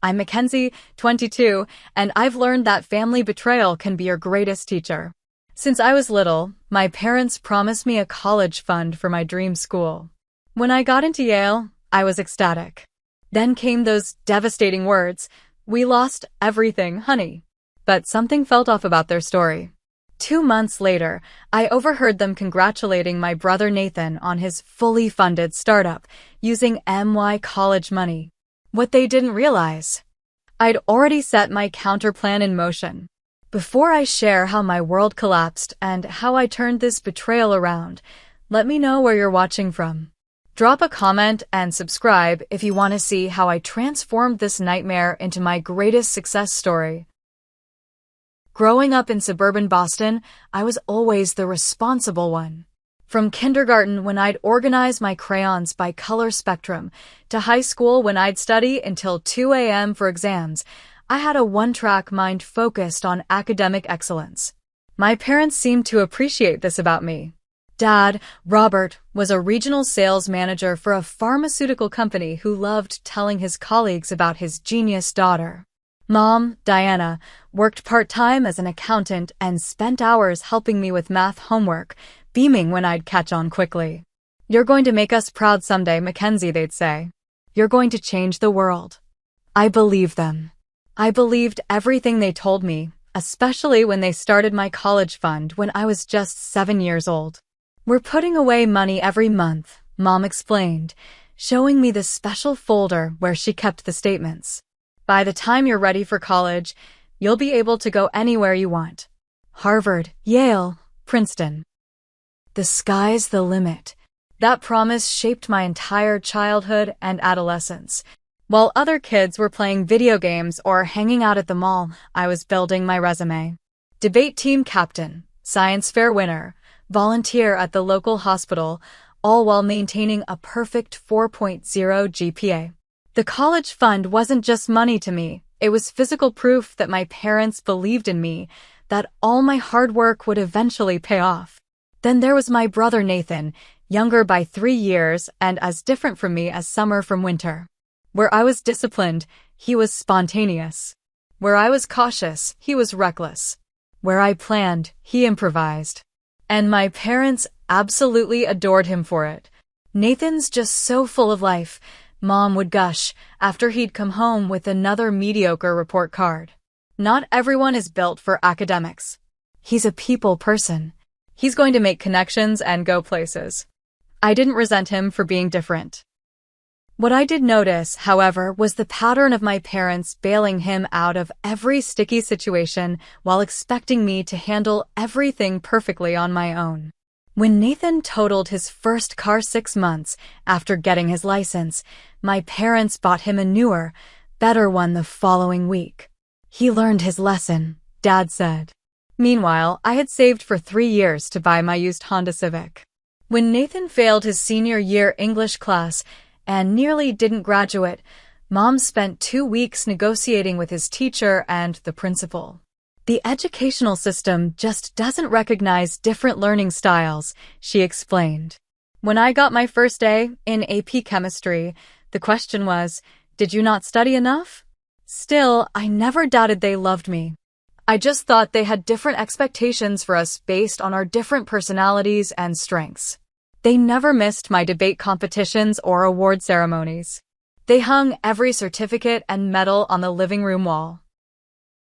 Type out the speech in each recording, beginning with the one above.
I'm Mackenzie, 22, and I've learned that family betrayal can be your greatest teacher. Since I was little, my parents promised me a college fund for my dream school. When I got into Yale, I was ecstatic. Then came those devastating words, "We lost everything, honey." But something felt off about their story. 2 months later, I overheard them congratulating my brother Nathan on his fully funded startup using MY college money. What they didn't realize, I'd already set my counterplan in motion. Before I share how my world collapsed and how I turned this betrayal around, let me know where you're watching from. Drop a comment and subscribe if you want to see how I transformed this nightmare into my greatest success story. Growing up in suburban Boston, I was always the responsible one. From kindergarten, when I'd organize my crayons by color spectrum, to high school when I'd study until 2 a.m. for exams, I had a one-track mind focused on academic excellence. My parents seemed to appreciate this about me. Dad, Robert, was a regional sales manager for a pharmaceutical company who loved telling his colleagues about his genius daughter. Mom, Diana, worked part-time as an accountant and spent hours helping me with math homework, beaming when I'd catch on quickly. "You're going to make us proud someday, Mackenzie," they'd say. "You're going to change the world." I believed them. I believed everything they told me, especially when they started my college fund when I was just 7 years old. "We're putting away money every month," Mom explained, showing me the special folder where she kept the statements. "By the time you're ready for college, you'll be able to go anywhere you want. Harvard, Yale, Princeton. The sky's the limit." That promise shaped my entire childhood and adolescence. While other kids were playing video games or hanging out at the mall, I was building my resume. Debate team captain, science fair winner, volunteer at the local hospital, all while maintaining a perfect 4.0 GPA. The college fund wasn't just money to me, it was physical proof that my parents believed in me, that all my hard work would eventually pay off. Then there was my brother Nathan, younger by 3 years and as different from me as summer from winter. Where I was disciplined, he was spontaneous. Where I was cautious, he was reckless. Where I planned, he improvised. And my parents absolutely adored him for it. "Nathan's just so full of life," Mom would gush after he'd come home with another mediocre report card. "Not everyone is built for academics. He's a people person. He's going to make connections and go places." I didn't resent him for being different. What I did notice, however, was the pattern of my parents bailing him out of every sticky situation while expecting me to handle everything perfectly on my own. When Nathan totaled his first car 6 months after getting his license, my parents bought him a newer, better one the following week. "He learned his lesson," Dad said. Meanwhile, I had saved for 3 years to buy my used Honda Civic. When Nathan failed his senior year English class and nearly didn't graduate, Mom spent 2 weeks negotiating with his teacher and the principal. "The educational system just doesn't recognize different learning styles," she explained. When I got my first A in AP chemistry, the question was, "Did you not study enough?" Still, I never doubted they loved me. I just thought they had different expectations for us based on our different personalities and strengths. They never missed my debate competitions or award ceremonies. They hung every certificate and medal on the living room wall.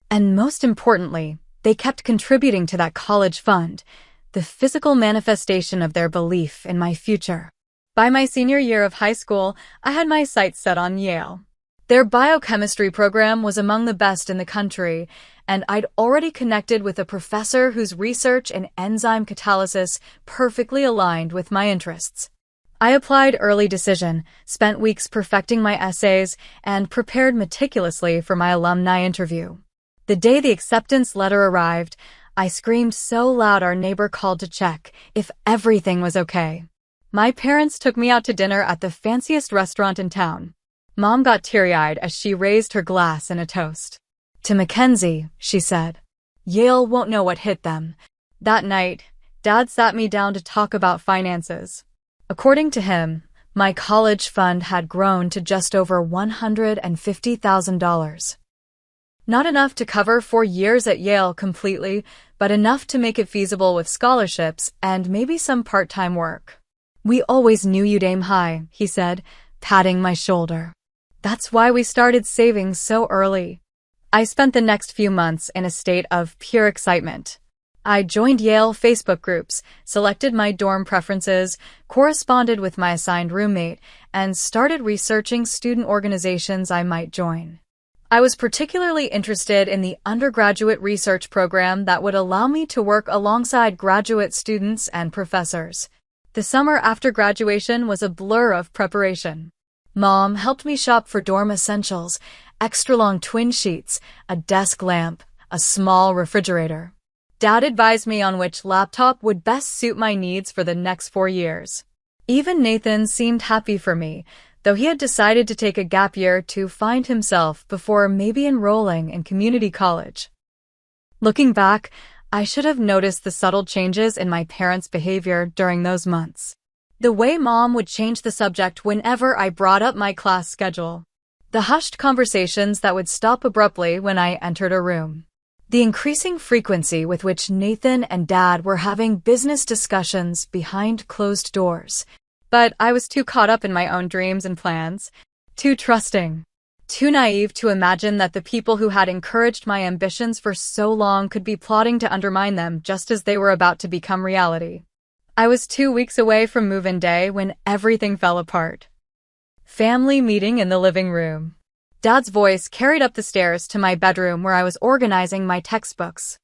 And most importantly, they kept contributing to that college fund, the physical manifestation of their belief in my future. By my senior year of high school, I had my sights set on Yale. Their biochemistry program was among the best in the country, and I'd already connected with a professor whose research in enzyme catalysis perfectly aligned with my interests. I applied early decision, spent weeks perfecting my essays, and prepared meticulously for my alumni interview. The day the acceptance letter arrived, I screamed so loud our neighbor called to check if everything was okay. My parents took me out to dinner at the fanciest restaurant in town. Mom got teary-eyed as she raised her glass in a toast. "To Mackenzie," she said. "Yale won't know what hit them." That night, Dad sat me down to talk about finances. According to him, My college fund had grown to just over $150,000. Not enough to cover 4 years at Yale completely, but enough to make it feasible with scholarships and maybe some part-time work. "We always knew you'd aim high," he said, patting my shoulder. "That's why we started saving so early." I spent the next few months in a state of pure excitement. I joined Yale Facebook groups, selected my dorm preferences, corresponded with my assigned roommate, and started researching student organizations I might join. I was particularly interested in the undergraduate research program that would allow me to work alongside graduate students and professors. The summer after graduation was a blur of preparation. Mom helped me shop for dorm essentials, extra-long twin sheets, a desk lamp, a small refrigerator. Dad advised me on which laptop would best suit my needs for the next 4 years. Even Nathan seemed happy for me, though he had decided to take a gap year to find himself before maybe enrolling in community college. Looking back, I should have noticed the subtle changes in my parents' behavior during those months. The way Mom would change the subject whenever I brought up my class schedule. The hushed conversations that would stop abruptly when I entered a room. The increasing frequency with which Nathan and Dad were having business discussions behind closed doors. But I was too caught up in my own dreams and plans, too trusting, too naive to imagine that the people who had encouraged my ambitions for so long could be plotting to undermine them just as they were about to become reality. I was 2 weeks away from move-in day when everything fell apart. Family meeting in the living room. Dad's voice carried up the stairs to my bedroom where I was organizing my textbooks.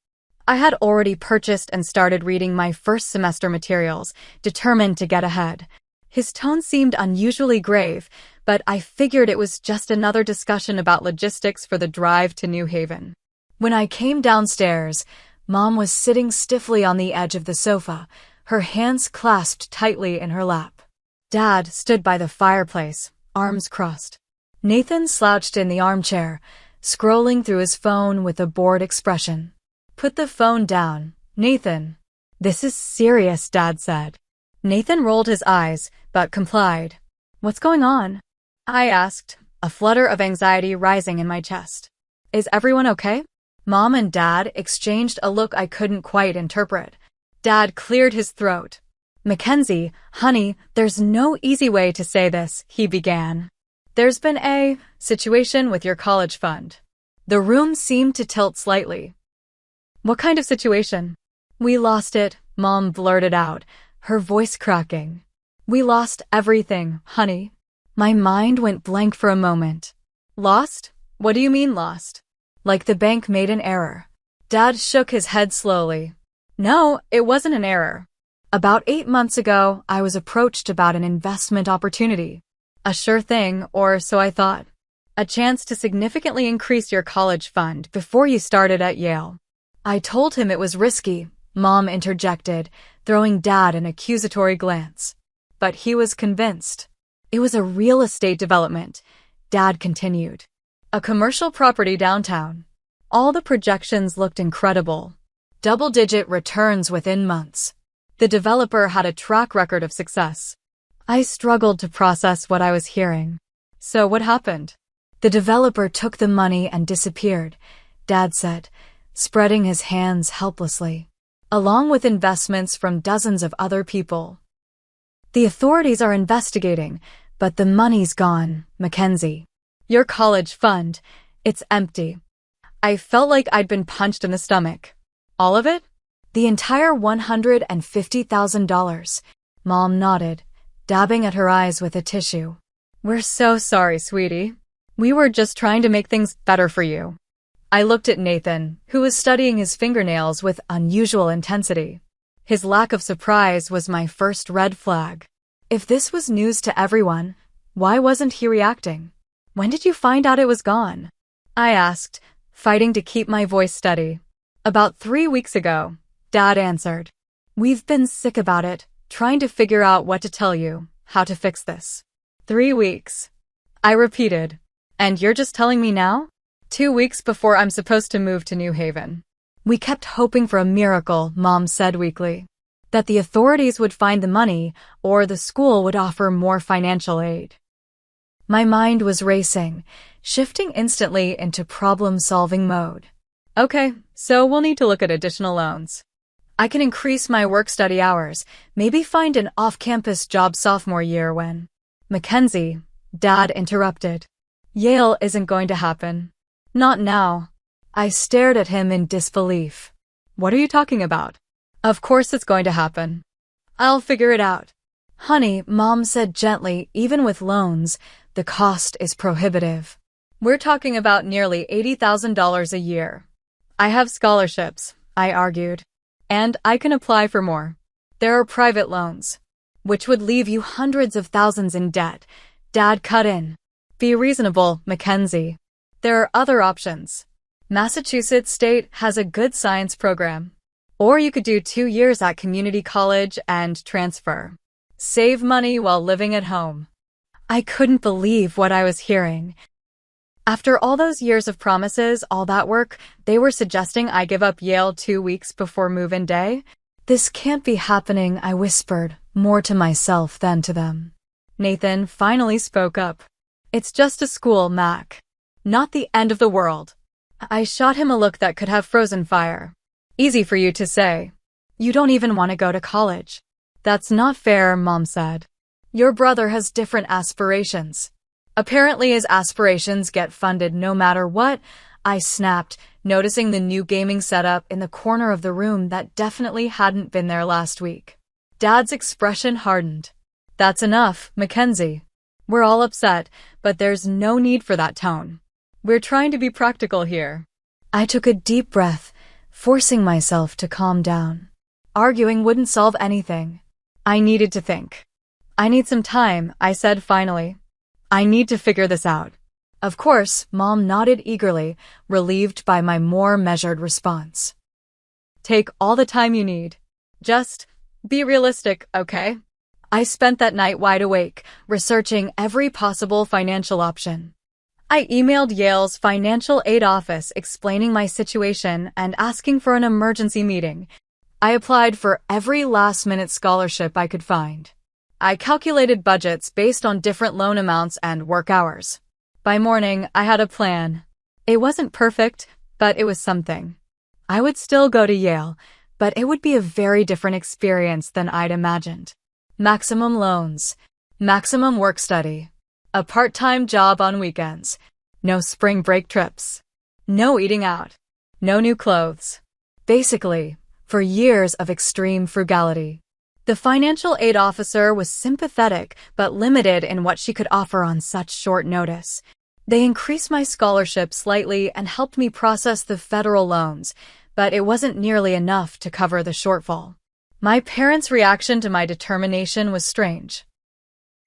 I had already purchased and started reading my first semester materials, determined to get ahead. His tone seemed unusually grave, but I figured it was just another discussion about logistics for the drive to New Haven. When I came downstairs, Mom was sitting stiffly on the edge of the sofa, her hands clasped tightly in her lap. Dad stood by the fireplace, arms crossed. Nathan slouched in the armchair, scrolling through his phone with a bored expression. "Put the phone down, Nathan." "This is serious," Dad said. Nathan rolled his eyes, but complied. "What's going on?" I asked, a flutter of anxiety rising in my chest. "Is everyone okay?" Mom and Dad exchanged a look I couldn't quite interpret. Dad cleared his throat. "Mackenzie, honey, there's no easy way to say this," he began. "There's been a situation with your college fund." The room seemed to tilt slightly. "What kind of situation?" "We lost it," Mom blurted out, her voice cracking. "We lost everything, honey." My mind went blank for a moment. "Lost? What do you mean lost?" "Like the bank made an error." Dad shook his head slowly. "No, it wasn't an error. About 8 months ago, I was approached about an investment opportunity. A sure thing, or so I thought. A chance to significantly increase your college fund before you started at Yale." I told him it was risky, Mom interjected, throwing Dad an accusatory glance. But he was convinced. "It was a real estate development," Dad continued. "A commercial property downtown. All the projections looked incredible. Double-digit returns within months. The developer had a track record of success." I struggled to process what I was hearing. "So what happened?" "The developer took the money and disappeared," Dad said, spreading his hands helplessly, "along with investments from dozens of other people. The authorities are investigating, but the money's gone, Mackenzie. Your college fund, it's empty." I felt like I'd been punched in the stomach. "All of it?" "The entire $150,000. Mom nodded, dabbing at her eyes with a tissue. "We're so sorry, sweetie. We were just trying to make things better for you." I looked at Nathan, who was studying his fingernails with unusual intensity. His lack of surprise was my first red flag. If this was news to everyone, why wasn't he reacting? "When did you find out it was gone?" I asked, fighting to keep my voice steady. "About 3 weeks ago," Dad answered. "We've been sick about it, trying to figure out what to tell you, how to fix this." 3 weeks. I repeated. "And you're just telling me now?" 2 weeks before I'm supposed to move to New Haven. "We kept hoping for a miracle," Mom said weakly. that the authorities would find the money or the school would offer more financial aid. My mind was racing, shifting instantly into problem-solving mode. Okay, so we'll need to look at additional loans. I can increase my work-study hours, maybe find an off-campus job sophomore year when... Mackenzie, Dad interrupted. Yale isn't going to happen. Not now. I stared at him in disbelief. What are you talking about? Of course it's going to happen. I'll figure it out. Honey, Mom said gently, even with loans, the cost is prohibitive. We're talking about nearly $80,000 a year. I have scholarships, I argued. And I can apply for more. There are private loans, which would leave you hundreds of thousands in debt. Dad cut in. Be reasonable, Mackenzie. There are other options. Massachusetts State has a good science program. Or you could do 2 years at community college and transfer. Save money while living at home. I couldn't believe what I was hearing. After all those years of promises, all that work, they were suggesting I give up Yale 2 weeks before move-in day? This can't be happening, I whispered, more to myself than to them. Nathan finally spoke up. It's just a school, Mac. Not the end of the world. I shot him a look that could have frozen fire. Easy for you to say. You don't even want to go to college. That's not fair, Mom said. Your brother has different aspirations. Apparently his aspirations get funded no matter what, I snapped, noticing the new gaming setup in the corner of the room that definitely hadn't been there last week. Dad's expression hardened. That's enough, Mackenzie. We're all upset, but there's no need for that tone. We're trying to be practical here. I took a deep breath, forcing myself to calm down. Arguing wouldn't solve anything. I needed to think. I need some time, I said finally. I need to figure this out. Of course, Mom nodded eagerly, relieved by my more measured response. Take all the time you need. Just be realistic, okay? I spent that night wide awake, researching every possible financial option. I emailed Yale's financial aid office explaining my situation and asking for an emergency meeting. I applied for every last-minute scholarship I could find. I calculated budgets based on different loan amounts and work hours. By morning, I had a plan. It wasn't perfect, but it was something. I would still go to Yale, but it would be a very different experience than I'd imagined. Maximum loans, maximum work study, a part-time job on weekends, no spring break trips, no eating out, no new clothes. Basically, for years of extreme frugality. The financial aid officer was sympathetic but limited in what she could offer on such short notice. They increased my scholarship slightly and helped me process the federal loans, but it wasn't nearly enough to cover the shortfall. My parents' reaction to my determination was strange.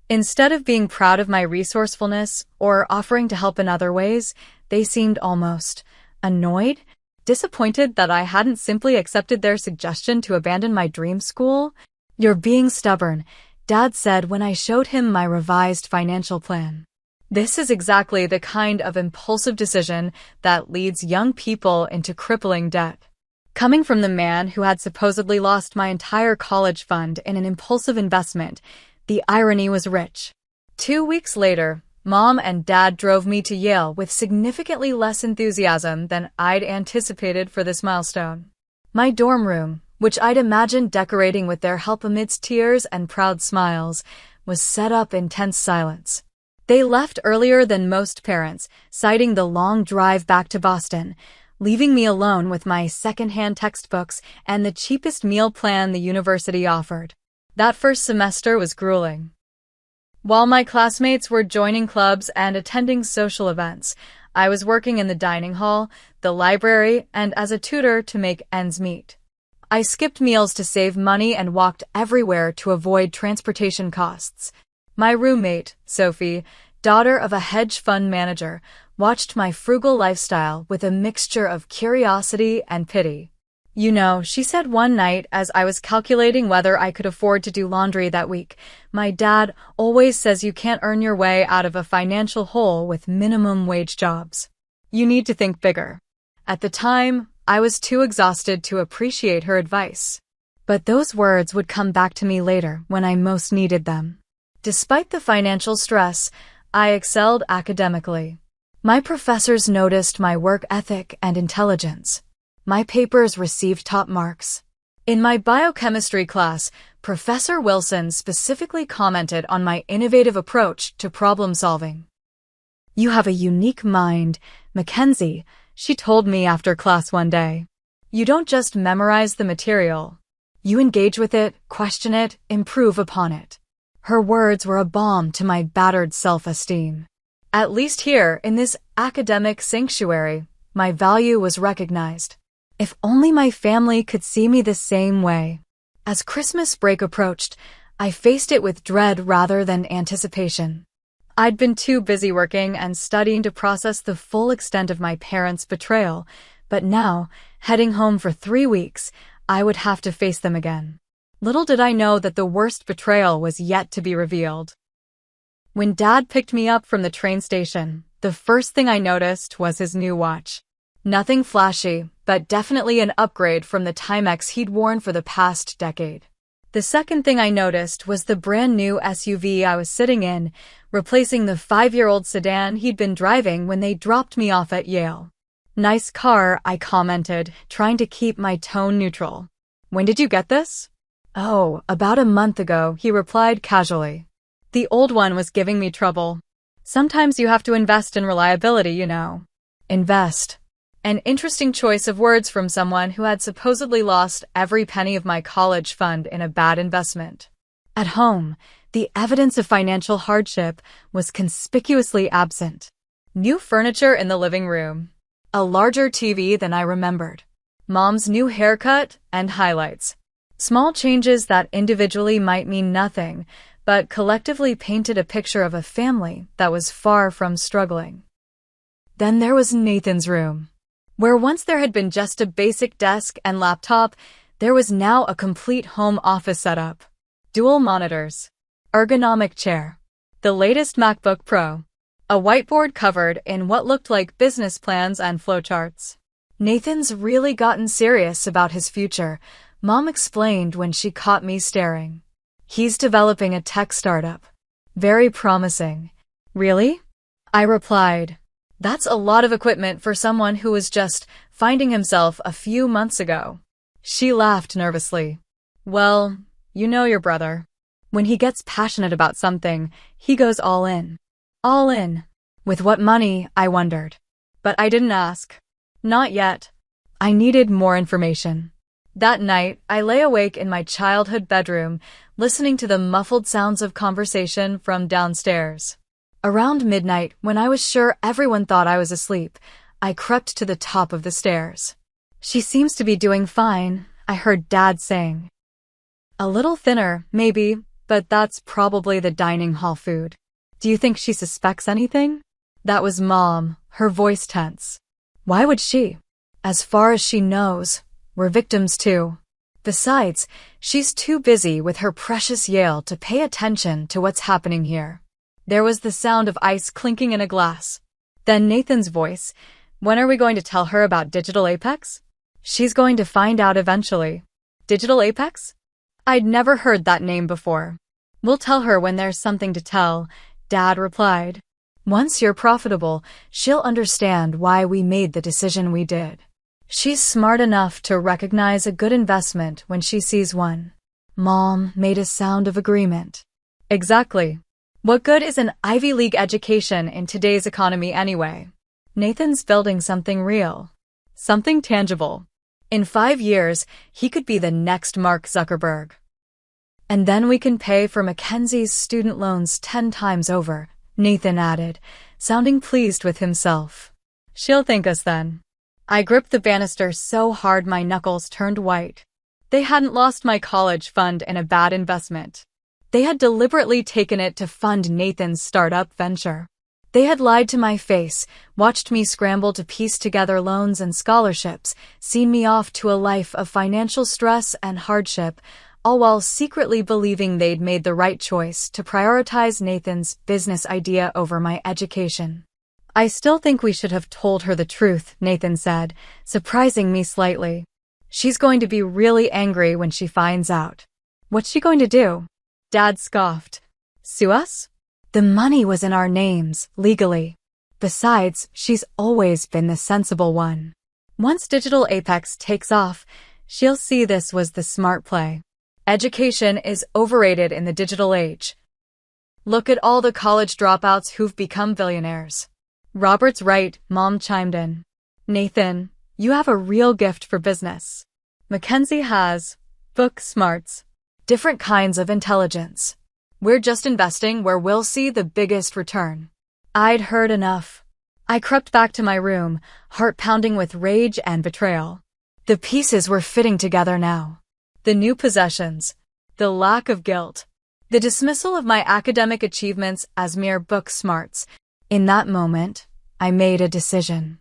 Instead of being proud of my resourcefulness or offering to help in other ways, they seemed almost annoyed, disappointed that I hadn't simply accepted their suggestion to abandon my dream school. You're being stubborn, Dad said when I showed him my revised financial plan. This is exactly the kind of impulsive decision that leads young people into crippling debt. Coming from the man who had supposedly lost my entire college fund in an impulsive investment, the irony was rich. 2 weeks later, Mom and Dad drove me to Yale with significantly less enthusiasm than I'd anticipated for this milestone. My dorm room, which I'd imagined decorating with their help amidst tears and proud smiles, was set up in tense silence. They left earlier than most parents, citing the long drive back to Boston, leaving me alone with my second-hand textbooks and the cheapest meal plan the university offered. That first semester was grueling. While my classmates were joining clubs and attending social events, I was working in the dining hall, the library, and as a tutor to make ends meet. I skipped meals to save money and walked everywhere to avoid transportation costs. My roommate, Sophie, daughter of a hedge fund manager, watched my frugal lifestyle with a mixture of curiosity and pity. You know, she said one night as I was calculating whether I could afford to do laundry that week, my dad always says you can't earn your way out of a financial hole with minimum wage jobs. You need to think bigger. At the time, I was too exhausted to appreciate her advice. But those words would come back to me later when I most needed them. Despite the financial stress, I excelled academically. My professors noticed my work ethic and intelligence. My papers received top marks. In my biochemistry class, Professor Wilson specifically commented on my innovative approach to problem solving. "You have a unique mind, Mackenzie," she told me after class one day. "You don't just memorize the material. You engage with it, question it, improve upon it." Her words were a balm to my battered self-esteem. At least here, in this academic sanctuary, my value was recognized. If only my family could see me the same way. As Christmas break approached, I faced it with dread rather than anticipation. I'd been too busy working and studying to process the full extent of my parents' betrayal, but now, heading home for 3 weeks, I would have to face them again. Little did I know that the worst betrayal was yet to be revealed. When Dad picked me up from the train station, the first thing I noticed was his new watch. Nothing flashy, but definitely an upgrade from the Timex he'd worn for the past decade. The second thing I noticed was the brand new SUV I was sitting in, replacing the 5-year-old sedan he'd been driving when they dropped me off at Yale. "Nice car," I commented, trying to keep my tone neutral. "When did you get this?" "Oh, about a month ago," he replied casually. "The old one was giving me trouble. Sometimes you have to invest in reliability, you know." Invest. An interesting choice of words from someone who had supposedly lost every penny of my college fund in a bad investment. At home, the evidence of financial hardship was conspicuously absent. New furniture in the living room. A larger TV than I remembered. Mom's new haircut and highlights. Small changes that individually might mean nothing, but collectively painted a picture of a family that was far from struggling. Then there was Nathan's room. Where once there had been just a basic desk and laptop, there was now a complete home office setup. Dual monitors. Ergonomic chair. The latest MacBook Pro. A whiteboard covered in what looked like business plans and flowcharts. Nathan's really gotten serious about his future, Mom explained when she caught me staring. He's developing a tech startup. Very promising. Really? I replied. That's a lot of equipment for someone who was just finding himself a few months ago. She laughed nervously. Well, you know your brother. When he gets passionate about something, he goes all in. All in. With what money, I wondered. But I didn't ask. Not yet. I needed more information. That night, I lay awake in my childhood bedroom, listening to the muffled sounds of conversation from downstairs. Around midnight, when I was sure everyone thought I was asleep, I crept to the top of the stairs. She seems to be doing fine, I heard Dad saying. A little thinner, maybe, but that's probably the dining hall food. Do you think she suspects anything? That was Mom, her voice tense. Why would she? As far as she knows, we're victims too. Besides, she's too busy with her precious Yale to pay attention to what's happening here. There was the sound of ice clinking in a glass. Then Nathan's voice. When are we going to tell her about Digital Apex? She's going to find out eventually. Digital Apex? I'd never heard that name before. We'll tell her when there's something to tell, Dad replied. Once you're profitable, she'll understand why we made the decision we did. She's smart enough to recognize a good investment when she sees one. Mom made a sound of agreement. Exactly. What good is an Ivy League education in today's economy anyway? Nathan's building something real. Something tangible. In 5 years, he could be the next Mark Zuckerberg. And then we can pay for Mackenzie's student loans 10 times over, Nathan added, sounding pleased with himself. She'll thank us then. I gripped the banister so hard my knuckles turned white. They hadn't lost my college fund in a bad investment. They had deliberately taken it to fund Nathan's startup venture. They had lied to my face, watched me scramble to piece together loans and scholarships, seen me off to a life of financial stress and hardship, all while secretly believing they'd made the right choice to prioritize Nathan's business idea over my education. I still think we should have told her the truth, Nathan said, surprising me slightly. She's going to be really angry when she finds out. What's she going to do? Dad scoffed. Sue us? The money was in our names, legally. Besides, she's always been the sensible one. Once Digital Apex takes off, she'll see this was the smart play. Education is overrated in the digital age. Look at all the college dropouts who've become billionaires. Robert's right, Mom chimed in. Nathan, you have a real gift for business. Mackenzie has book smarts, different kinds of intelligence. We're just investing where we'll see the biggest return. I'd heard enough. I crept back to my room, heart pounding with rage and betrayal. The pieces were fitting together now. The new possessions, the lack of guilt, the dismissal of my academic achievements as mere book smarts. In that moment, I made a decision.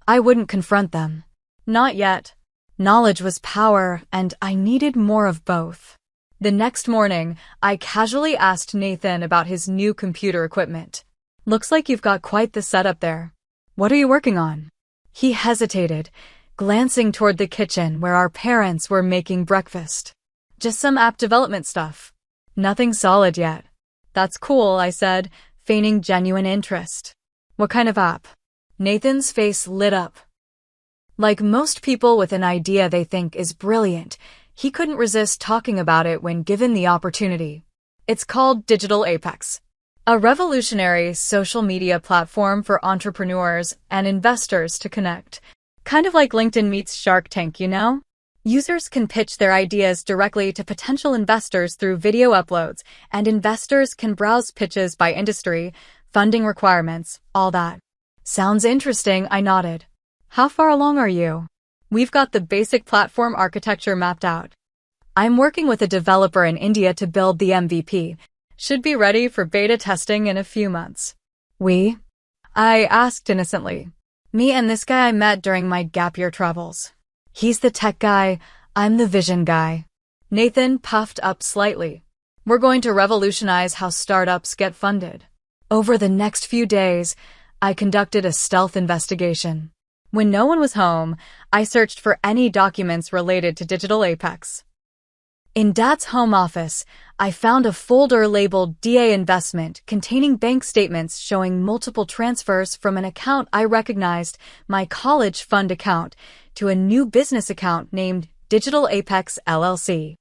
I wouldn't confront them. Not yet. Knowledge was power, and I needed more of both. The next morning, I casually asked Nathan about his new computer equipment. Looks like you've got quite the setup there. What are you working on? He hesitated, glancing toward the kitchen where our parents were making breakfast. Just some app development stuff. Nothing solid yet. That's cool, I said, feigning genuine interest. What kind of app? Nathan's face lit up. Like most people with an idea they think is brilliant, he couldn't resist talking about it when given the opportunity. It's called Digital Apex, a revolutionary social media platform for entrepreneurs and investors to connect. Kind of like LinkedIn meets Shark Tank, you know? Users can pitch their ideas directly to potential investors through video uploads, and investors can browse pitches by industry, funding requirements, all that. Sounds interesting, I nodded. How far along are you? We've got the basic platform architecture mapped out. I'm working with a developer in India to build the MVP. Should be ready for beta testing in a few months. We? I asked innocently. Me and this guy I met during my gap year travels. He's the tech guy, I'm the vision guy. Nathan puffed up slightly. We're going to revolutionize how startups get funded. Over the next few days, I conducted a stealth investigation. When no one was home, I searched for any documents related to Digital Apex. In Dad's home office, I found a folder labeled DA Investment containing bank statements showing multiple transfers from an account I recognized, my college fund account, to a new business account named Digital Apex LLC.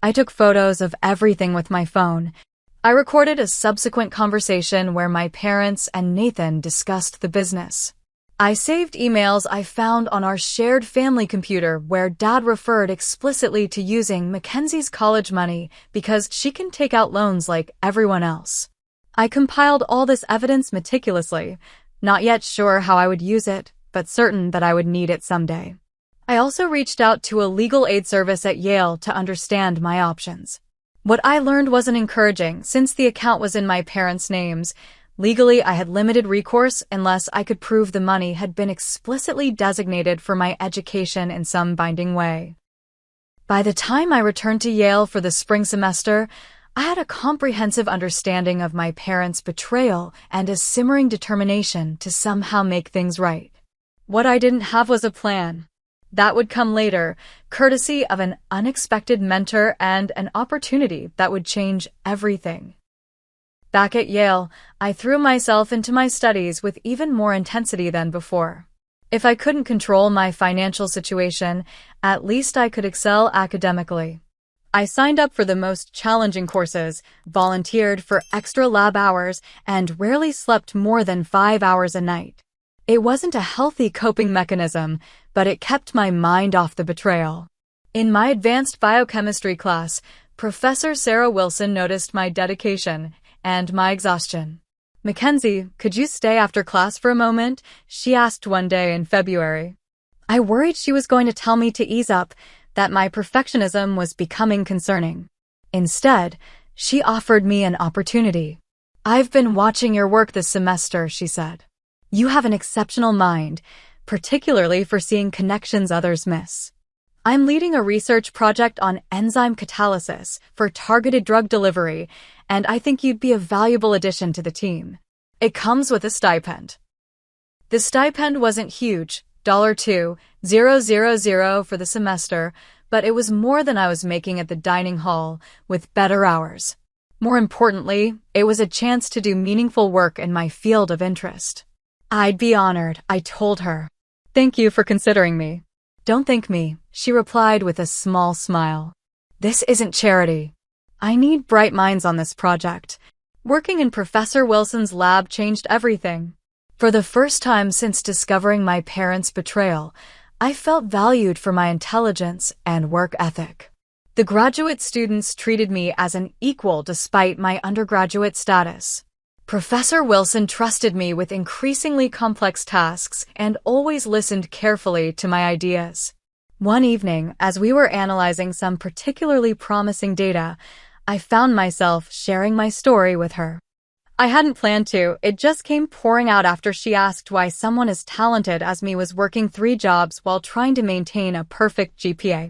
I took photos of everything with my phone. I recorded a subsequent conversation where my parents and Nathan discussed the business. I saved emails I found on our shared family computer where Dad referred explicitly to using Mackenzie's college money because she can take out loans like everyone else. I compiled all this evidence meticulously, not yet sure how I would use it, but certain that I would need it someday. I also reached out to a legal aid service at Yale to understand my options. What I learned wasn't encouraging since the account was in my parents' names. Legally, I had limited recourse unless I could prove the money had been explicitly designated for my education in some binding way. By the time I returned to Yale for the spring semester, I had a comprehensive understanding of my parents' betrayal and a simmering determination to somehow make things right. What I didn't have was a plan. That would come later, courtesy of an unexpected mentor and an opportunity that would change everything. Back at Yale, I threw myself into my studies with even more intensity than before. If I couldn't control my financial situation, at least I could excel academically. I signed up for the most challenging courses, volunteered for extra lab hours, and rarely slept more than 5 hours a night. It wasn't a healthy coping mechanism, but it kept my mind off the betrayal. In my advanced biochemistry class, Professor Sarah Wilson noticed my dedication and my exhaustion. Mackenzie, could you stay after class for a moment? She asked one day in February. I worried she was going to tell me to ease up, that my perfectionism was becoming concerning. Instead, she offered me an opportunity. I've been watching your work this semester, she said. You have an exceptional mind, particularly for seeing connections others miss. I'm leading a research project on enzyme catalysis for targeted drug delivery, and I think you'd be a valuable addition to the team. It comes with a stipend. The stipend wasn't huge, $2,000 for the semester, but it was more than I was making at the dining hall, with better hours. More importantly, it was a chance to do meaningful work in my field of interest. I'd be honored, I told her. Thank you for considering me. Don't thank me, she replied with a small smile. This isn't charity. I need bright minds on this project. Working in Professor Wilson's lab changed everything. For the first time since discovering my parents' betrayal, I felt valued for my intelligence and work ethic. The graduate students treated me as an equal despite my undergraduate status. Professor Wilson trusted me with increasingly complex tasks and always listened carefully to my ideas. One evening, as we were analyzing some particularly promising data, I found myself sharing my story with her. I hadn't planned to, it just came pouring out after she asked why someone as talented as me was working 3 jobs while trying to maintain a perfect GPA.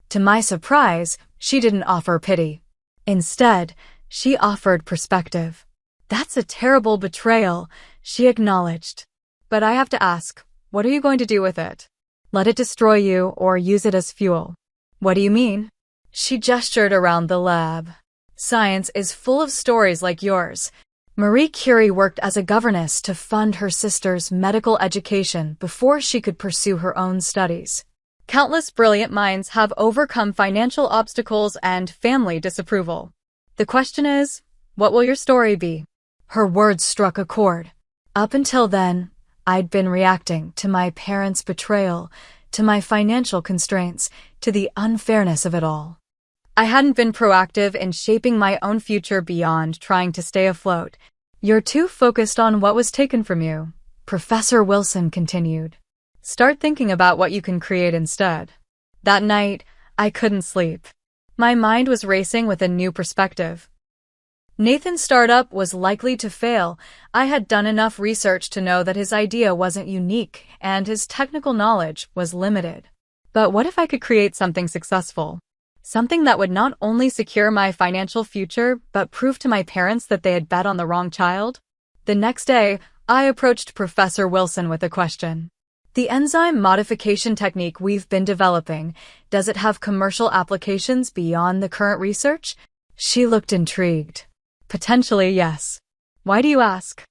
To my surprise, she didn't offer pity. Instead, she offered perspective. That's a terrible betrayal, she acknowledged. But I have to ask, what are you going to do with it? Let it destroy you or use it as fuel? What do you mean? She gestured around the lab. Science is full of stories like yours. Marie Curie worked as a governess to fund her sister's medical education before she could pursue her own studies. Countless brilliant minds have overcome financial obstacles and family disapproval. The question is, what will your story be? Her words struck a chord. Up until then, I'd been reacting to my parents' betrayal, to my financial constraints, to the unfairness of it all. I hadn't been proactive in shaping my own future beyond trying to stay afloat. You're too focused on what was taken from you, Professor Wilson continued. Start thinking about what you can create instead. That night, I couldn't sleep. My mind was racing with a new perspective. Nathan's startup was likely to fail. I had done enough research to know that his idea wasn't unique and his technical knowledge was limited. But what if I could create something successful? Something that would not only secure my financial future, but prove to my parents that they had bet on the wrong child? The next day, I approached Professor Wilson with a question. The enzyme modification technique we've been developing, does it have commercial applications beyond the current research? She looked intrigued. Potentially, yes. Why do you ask?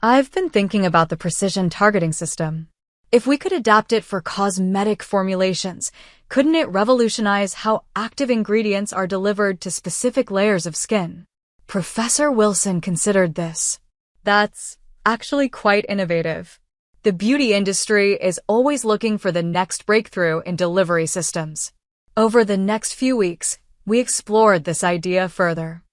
I've been thinking about the precision targeting system. If we could adapt it for cosmetic formulations, couldn't it revolutionize how active ingredients are delivered to specific layers of skin? Professor Wilson considered this. That's actually quite innovative. The beauty industry is always looking for the next breakthrough in delivery systems. Over the next few weeks, we explored this idea further.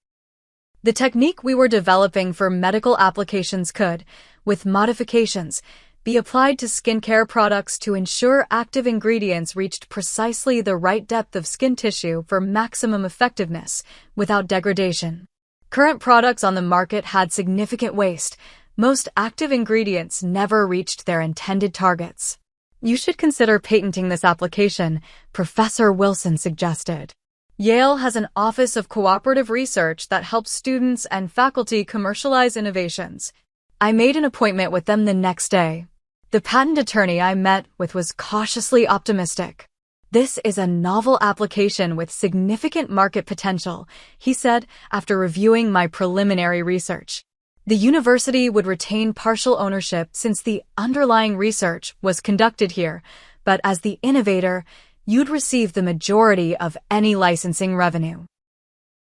The technique we were developing for medical applications could, with modifications, be applied to skincare products to ensure active ingredients reached precisely the right depth of skin tissue for maximum effectiveness, without degradation. Current products on the market had significant waste. Most active ingredients never reached their intended targets. You should consider patenting this application, Professor Wilson suggested. Yale has an Office of Cooperative Research that helps students and faculty commercialize innovations. I made an appointment with them the next day. The patent attorney I met with was cautiously optimistic. This is a novel application with significant market potential, he said after reviewing my preliminary research. The university would retain partial ownership since the underlying research was conducted here, but as the innovator, you'd receive the majority of any licensing revenue.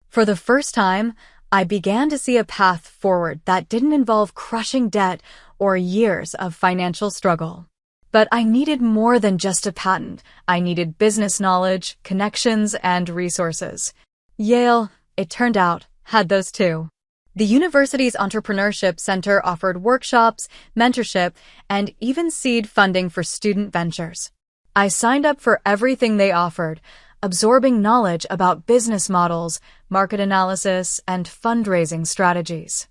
For the first time, I began to see a path forward that didn't involve crushing debt or years of financial struggle. But I needed more than just a patent. I needed business knowledge, connections, and resources. Yale, it turned out, had those too. The university's Entrepreneurship Center offered workshops, mentorship, and even seed funding for student ventures. I signed up for everything they offered, absorbing knowledge about business models, market analysis, and fundraising strategies.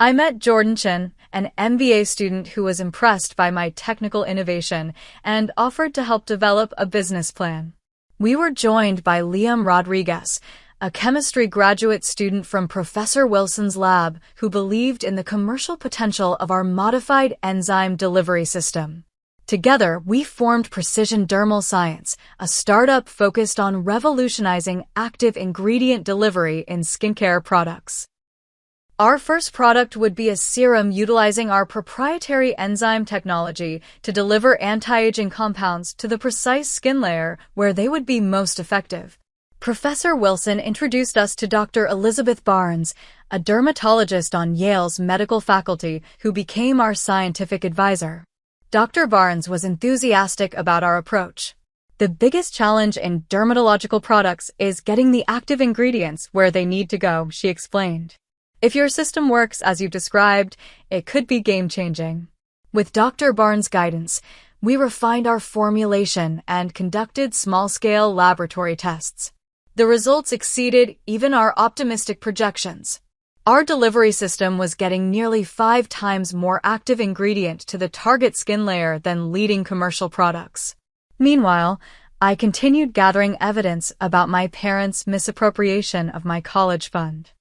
I met Jordan Chin, an MBA student who was impressed by my technical innovation and offered to help develop a business plan. We were joined by Liam Rodriguez, a chemistry graduate student from Professor Wilson's lab who believed in the commercial potential of our modified enzyme delivery system. Together, we formed Precision Dermal Science, a startup focused on revolutionizing active ingredient delivery in skincare products. Our first product would be a serum utilizing our proprietary enzyme technology to deliver anti-aging compounds to the precise skin layer where they would be most effective. Professor Wilson introduced us to Dr. Elizabeth Barnes, a dermatologist on Yale's medical faculty who became our scientific advisor. Dr. Barnes was enthusiastic about our approach. The biggest challenge in dermatological products is getting the active ingredients where they need to go, she explained. If your system works as you've described, it could be game-changing. With Dr. Barnes' guidance, we refined our formulation and conducted small-scale laboratory tests. The results exceeded even our optimistic projections. Our delivery system was getting nearly 5 times more active ingredient to the target skin layer than leading commercial products. Meanwhile, I continued gathering evidence about my parents' misappropriation of my college fund.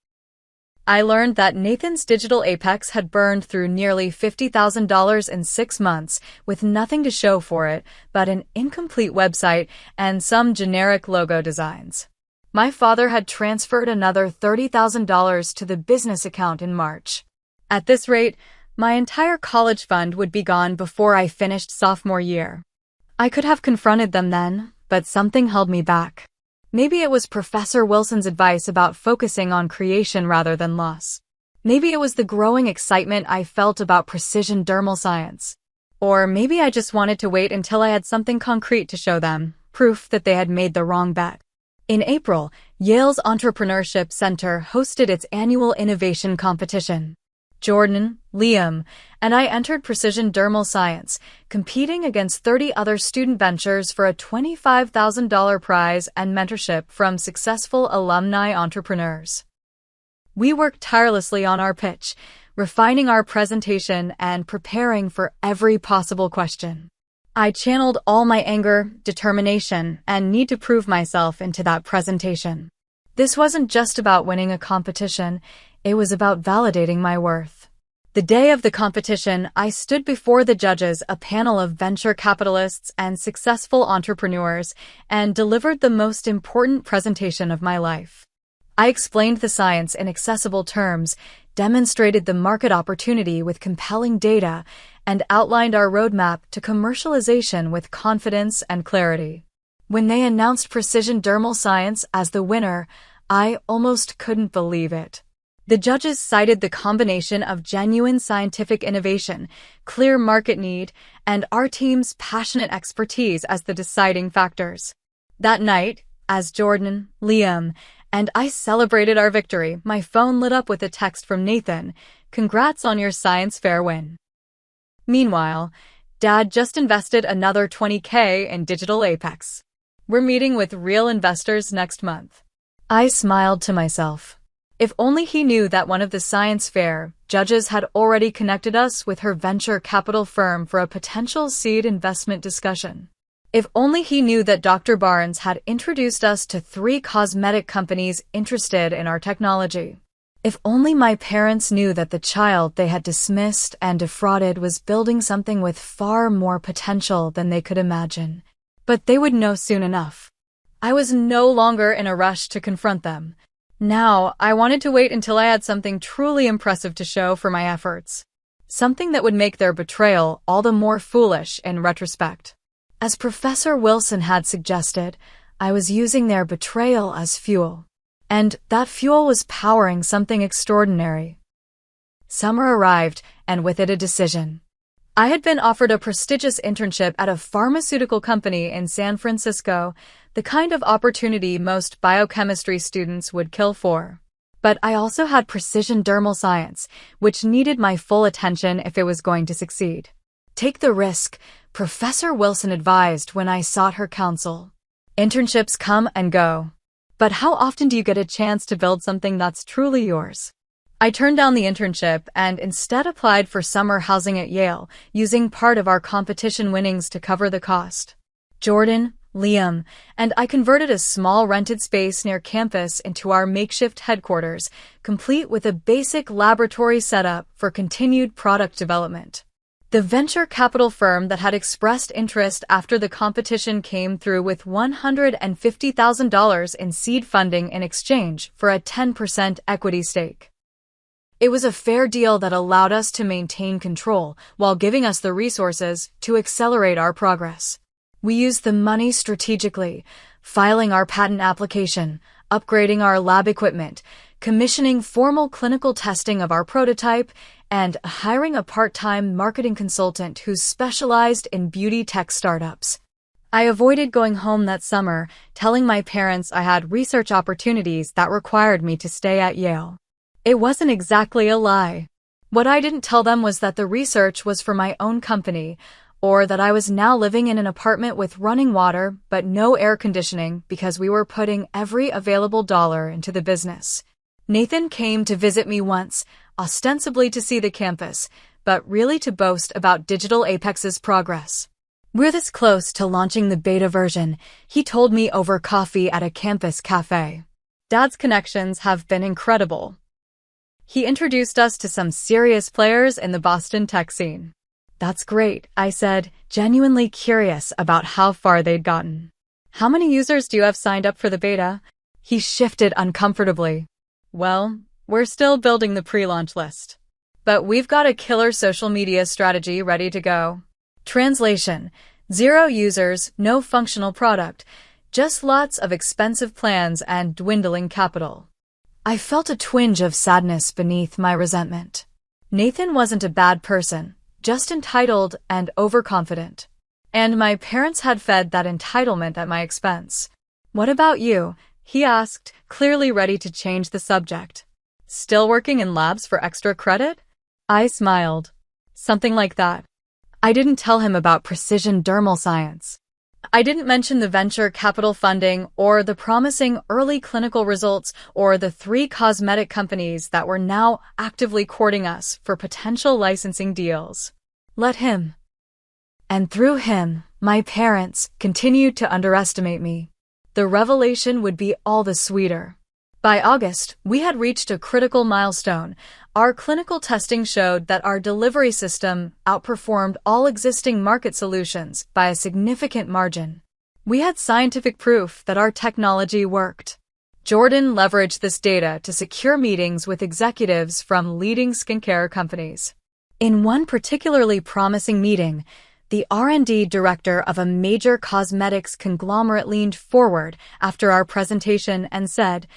I learned that Nathan's digital Apex had burned through nearly $50,000 in 6 months with nothing to show for it but an incomplete website and some generic logo designs. My father had transferred another $30,000 to the business account in March. At this rate, my entire college fund would be gone before I finished sophomore year. I could have confronted them then, but something held me back. Maybe it was Professor Wilson's advice about focusing on creation rather than loss. Maybe it was the growing excitement I felt about precision dermal science. Or maybe I just wanted to wait until I had something concrete to show them, proof that they had made the wrong bet. In April, Yale's Entrepreneurship Center hosted its annual innovation competition. Jordan, Liam, and I entered Precision Dermal Science, competing against 30 other student ventures for a $25,000 prize and mentorship from successful alumni entrepreneurs. We worked tirelessly on our pitch, refining our presentation and preparing for every possible question. I channeled all my anger, determination, and need to prove myself into that presentation. This wasn't just about winning a competition, it was about validating my worth. The day of the competition, I stood before the judges, a panel of venture capitalists and successful entrepreneurs, and delivered the most important presentation of my life. I explained the science in accessible terms, demonstrated the market opportunity with compelling data, and outlined our roadmap to commercialization with confidence and clarity. When they announced Precision Dermal Science as the winner, I almost couldn't believe it. The judges cited the combination of genuine scientific innovation, clear market need, and our team's passionate expertise as the deciding factors. That night, as Jordan, Liam, and I celebrated our victory, my phone lit up with a text from Nathan, "Congrats on your science fair win." Meanwhile, Dad just invested another $20K in digital Apex. We're meeting with real investors next month. I smiled to myself. If only he knew that one of the science fair judges had already connected us with her venture capital firm for a potential seed investment discussion. If only he knew that Dr. Barnes had introduced us to 3 cosmetic companies interested in our technology. If only my parents knew that the child they had dismissed and defrauded was building something with far more potential than they could imagine. But they would know soon enough. I was no longer in a rush to confront them. Now, I wanted to wait until I had something truly impressive to show for my efforts. Something that would make their betrayal all the more foolish in retrospect. As Professor Wilson had suggested, I was using their betrayal as fuel. And that fuel was powering something extraordinary. Summer arrived, and with it a decision. I had been offered a prestigious internship at a pharmaceutical company in San Francisco, the kind of opportunity most biochemistry students would kill for. But I also had precision dermal science, which needed my full attention if it was going to succeed. Take the risk, Professor Wilson advised when I sought her counsel. Internships come and go. But how often do you get a chance to build something that's truly yours? I turned down the internship and instead applied for summer housing at Yale, using part of our competition winnings to cover the cost. Jordan, Liam, and I converted a small rented space near campus into our makeshift headquarters, complete with a basic laboratory setup for continued product development. The venture capital firm that had expressed interest after the competition came through with $150,000 in seed funding in exchange for a 10% equity stake. It was a fair deal that allowed us to maintain control while giving us the resources to accelerate our progress. We used the money strategically, filing our patent application, upgrading our lab equipment, commissioning formal clinical testing of our prototype, and hiring a part-time marketing consultant who specialized in beauty tech startups. I avoided going home that summer, telling my parents I had research opportunities that required me to stay at Yale. It wasn't exactly a lie. What I didn't tell them was that the research was for my own company, or that I was now living in an apartment with running water but no air conditioning because we were putting every available dollar into the business. Nathan came to visit me once, ostensibly to see the campus, but really to boast about Digital Apex's progress. "We're this close to launching the beta version," he told me over coffee at a campus cafe. Dad's connections have been incredible. He introduced us to some serious players in the Boston tech scene. "That's great," I said, genuinely curious about how far they'd gotten. "How many users do you have signed up for the beta?" He shifted uncomfortably. "Well, we're still building the pre-launch list. But we've got a killer social media strategy ready to go." Translation: 0 users, no functional product, just lots of expensive plans and dwindling capital. I felt a twinge of sadness beneath my resentment. Nathan wasn't a bad person, just entitled and overconfident. And my parents had fed that entitlement at my expense. "What about you?" he asked, clearly ready to change the subject. "Still working in labs for extra credit?" I smiled. "Something like that." I didn't tell him about precision dermal science. I didn't mention the venture capital funding or the promising early clinical results or the 3 cosmetic companies that were now actively courting us for potential licensing deals. Let him. And through him, my parents continued to underestimate me. The revelation would be all the sweeter. By August, we had reached a critical milestone. Our clinical testing showed that our delivery system outperformed all existing market solutions by a significant margin. We had scientific proof that our technology worked. Jordan leveraged this data to secure meetings with executives from leading skincare companies. In one particularly promising meeting, the R&D director of a major cosmetics conglomerate leaned forward after our presentation and said,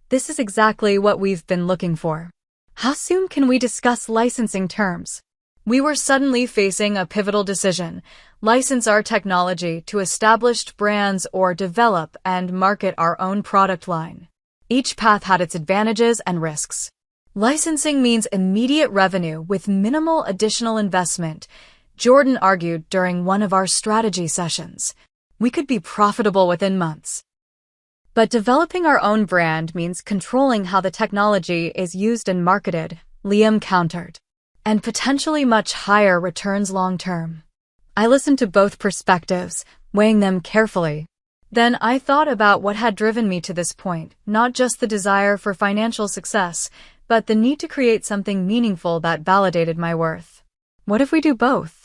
"This is exactly what we've been looking for. How soon can we discuss licensing terms?" We were suddenly facing a pivotal decision: license our technology to established brands or develop and market our own product line. Each path had its advantages and risks. Licensing means immediate revenue with minimal additional investment, Jordan argued during one of our strategy sessions. We could be profitable within months. But developing our own brand means controlling how the technology is used and marketed, Liam countered, and potentially much higher returns long-term. I listened to both perspectives, weighing them carefully. Then I thought about what had driven me to this point, not just the desire for financial success, but the need to create something meaningful that validated my worth. What if we do both?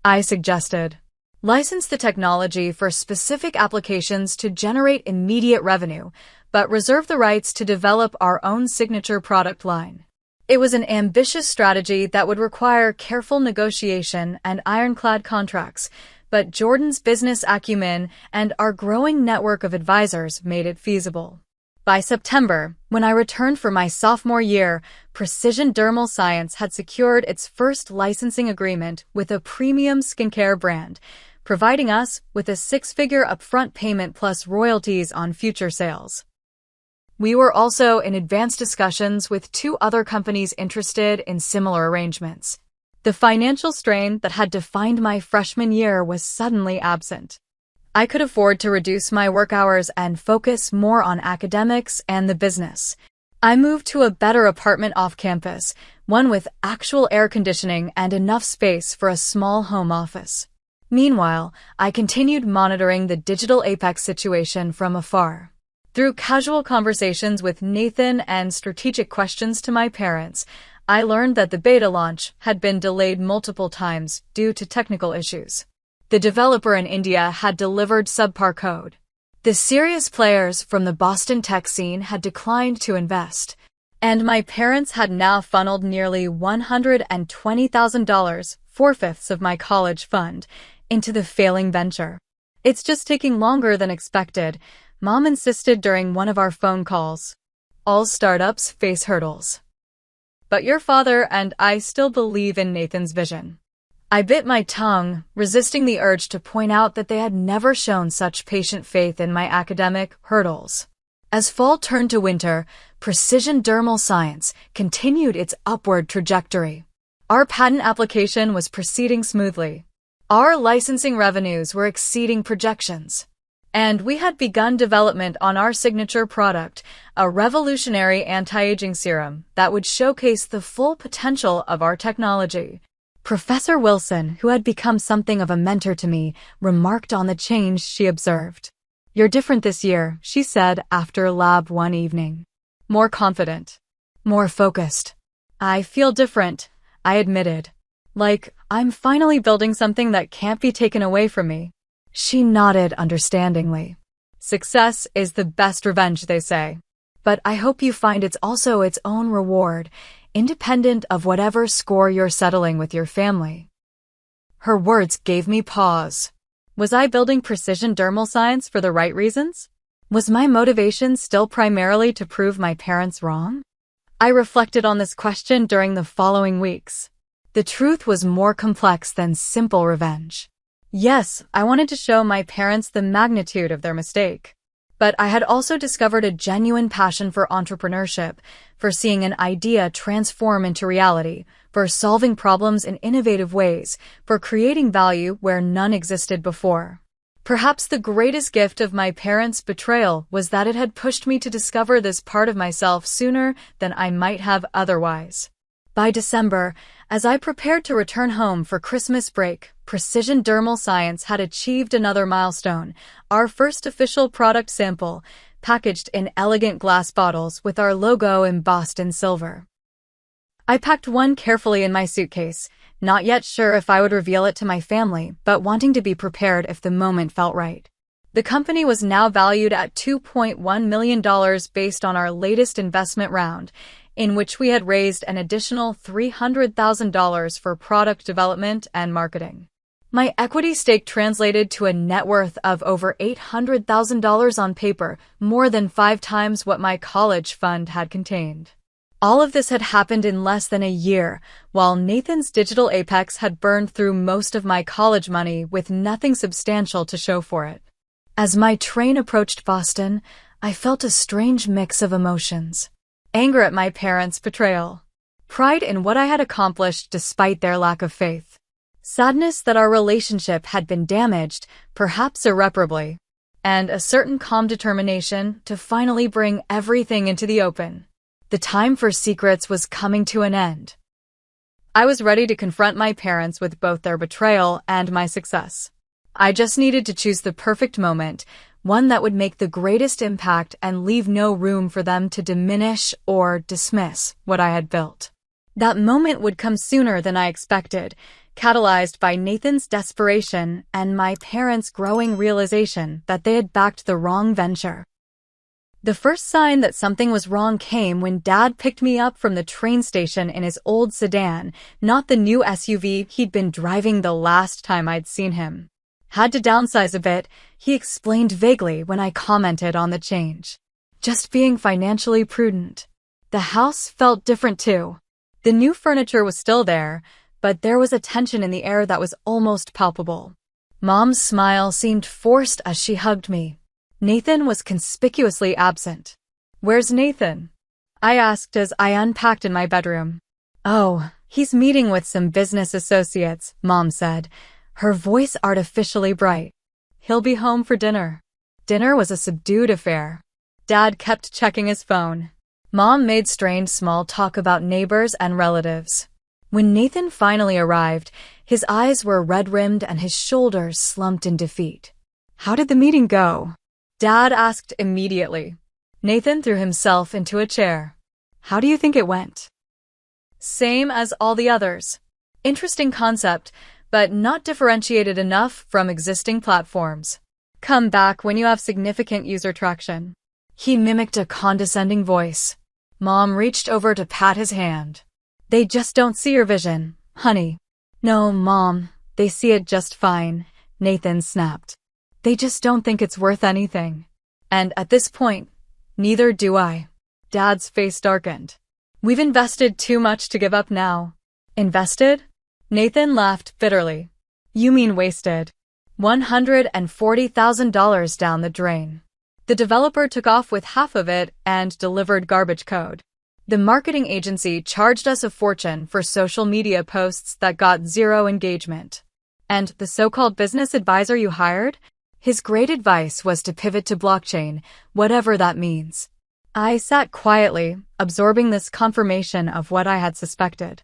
I suggested. License the technology for specific applications to generate immediate revenue, but reserve the rights to develop our own signature product line. It was an ambitious strategy that would require careful negotiation and ironclad contracts, but Jordan's business acumen and our growing network of advisors made it feasible. By September, when I returned for my sophomore year, Precision Dermal Science had secured its first licensing agreement with a premium skincare brand, providing us with a 6-figure upfront payment plus royalties on future sales. We were also in advanced discussions with 2 other companies interested in similar arrangements. The financial strain that had defined my freshman year was suddenly absent. I could afford to reduce my work hours and focus more on academics and the business. I moved to a better apartment off campus, one with actual air conditioning and enough space for a small home office. Meanwhile, I continued monitoring the Digital Apex situation from afar. Through casual conversations with Nathan and strategic questions to my parents, I learned that the beta launch had been delayed multiple times due to technical issues. The developer in India had delivered subpar code. The serious players from the Boston tech scene had declined to invest, and my parents had now funneled nearly $120,000, 4/5 of my college fund, into the failing venture. "It's just taking longer than expected," Mom insisted during one of our phone calls. "All startups face hurdles. But your father and I still believe in Nathan's vision." I bit my tongue, resisting the urge to point out that they had never shown such patient faith in my academic hurdles. As fall turned to winter, precision dermal science continued its upward trajectory. Our patent application was proceeding smoothly. Our licensing revenues were exceeding projections. And we had begun development on our signature product, a revolutionary anti-aging serum that would showcase the full potential of our technology. Professor Wilson, who had become something of a mentor to me, remarked on the change she observed. "You're different this year," she said after lab one evening. "More confident. More focused." "I feel different," I admitted. "Like, I'm finally building something that can't be taken away from me." She nodded understandingly. "Success is the best revenge, they say. But I hope you find it's also its own reward, independent of whatever score you're settling with your family." Her words gave me pause. Was I building precision dermal science for the right reasons? Was my motivation still primarily to prove my parents wrong? I reflected on this question during the following weeks. The truth was more complex than simple revenge. Yes, I wanted to show my parents the magnitude of their mistake. But I had also discovered a genuine passion for entrepreneurship, for seeing an idea transform into reality, for solving problems in innovative ways, for creating value where none existed before. Perhaps the greatest gift of my parents' betrayal was that it had pushed me to discover this part of myself sooner than I might have otherwise. By December, as I prepared to return home for Christmas break, Precision Dermal Science had achieved another milestone, our first official product sample, packaged in elegant glass bottles with our logo embossed in silver. I packed one carefully in my suitcase, not yet sure if I would reveal it to my family, but wanting to be prepared if the moment felt right. The company was now valued at $2.1 million based on our latest investment round, in which we had raised an additional $300,000 for product development and marketing. My equity stake translated to a net worth of over $800,000 on paper, more than 5 times what my college fund had contained. All of this had happened in less than a year, while Nathan's digital apex had burned through most of my college money with nothing substantial to show for it. As my train approached Boston, I felt a strange mix of emotions. Anger at my parents' betrayal. Pride in what I had accomplished despite their lack of faith. Sadness that our relationship had been damaged, perhaps irreparably. And a certain calm determination to finally bring everything into the open. The time for secrets was coming to an end. I was ready to confront my parents with both their betrayal and my success. I just needed to choose the perfect moment, one that would make the greatest impact and leave no room for them to diminish or dismiss what I had built. That moment would come sooner than I expected, catalyzed by Nathan's desperation and my parents' growing realization that they had backed the wrong venture. The first sign that something was wrong came when Dad picked me up from the train station in his old sedan, not the new SUV he'd been driving the last time I'd seen him. "Had to downsize a bit," he explained vaguely when I commented on the change. "Just being financially prudent." The house felt different too. The new furniture was still there, but there was a tension in the air that was almost palpable. Mom's smile seemed forced as she hugged me. Nathan was conspicuously absent. "Where's Nathan?" I asked as I unpacked in my bedroom. "Oh, he's meeting with some business associates," Mom said, her voice artificially bright. "He'll be home for dinner." Dinner was a subdued affair. Dad kept checking his phone. Mom made strained small talk about neighbors and relatives. When Nathan finally arrived, his eyes were red-rimmed and his shoulders slumped in defeat. "How did the meeting go?" Dad asked immediately. Nathan threw himself into a chair. "How do you think it went?" Same as all the others. Interesting concept, but not differentiated enough from existing platforms. Come back when you have significant user traction. He mimicked a condescending voice. Mom reached over to pat his hand. They just don't see your vision, honey. No, Mom, they see it just fine, Nathan snapped. They just don't think it's worth anything. And at this point, neither do I. Dad's face darkened. We've invested too much to give up now. Invested? Nathan laughed bitterly. You mean wasted. $140,000 down the drain. The developer took off with half of it and delivered garbage code. The marketing agency charged us a fortune for social media posts that got zero engagement. And the so-called business advisor you hired? His great advice was to pivot to blockchain, whatever that means. I sat quietly, absorbing this confirmation of what I had suspected.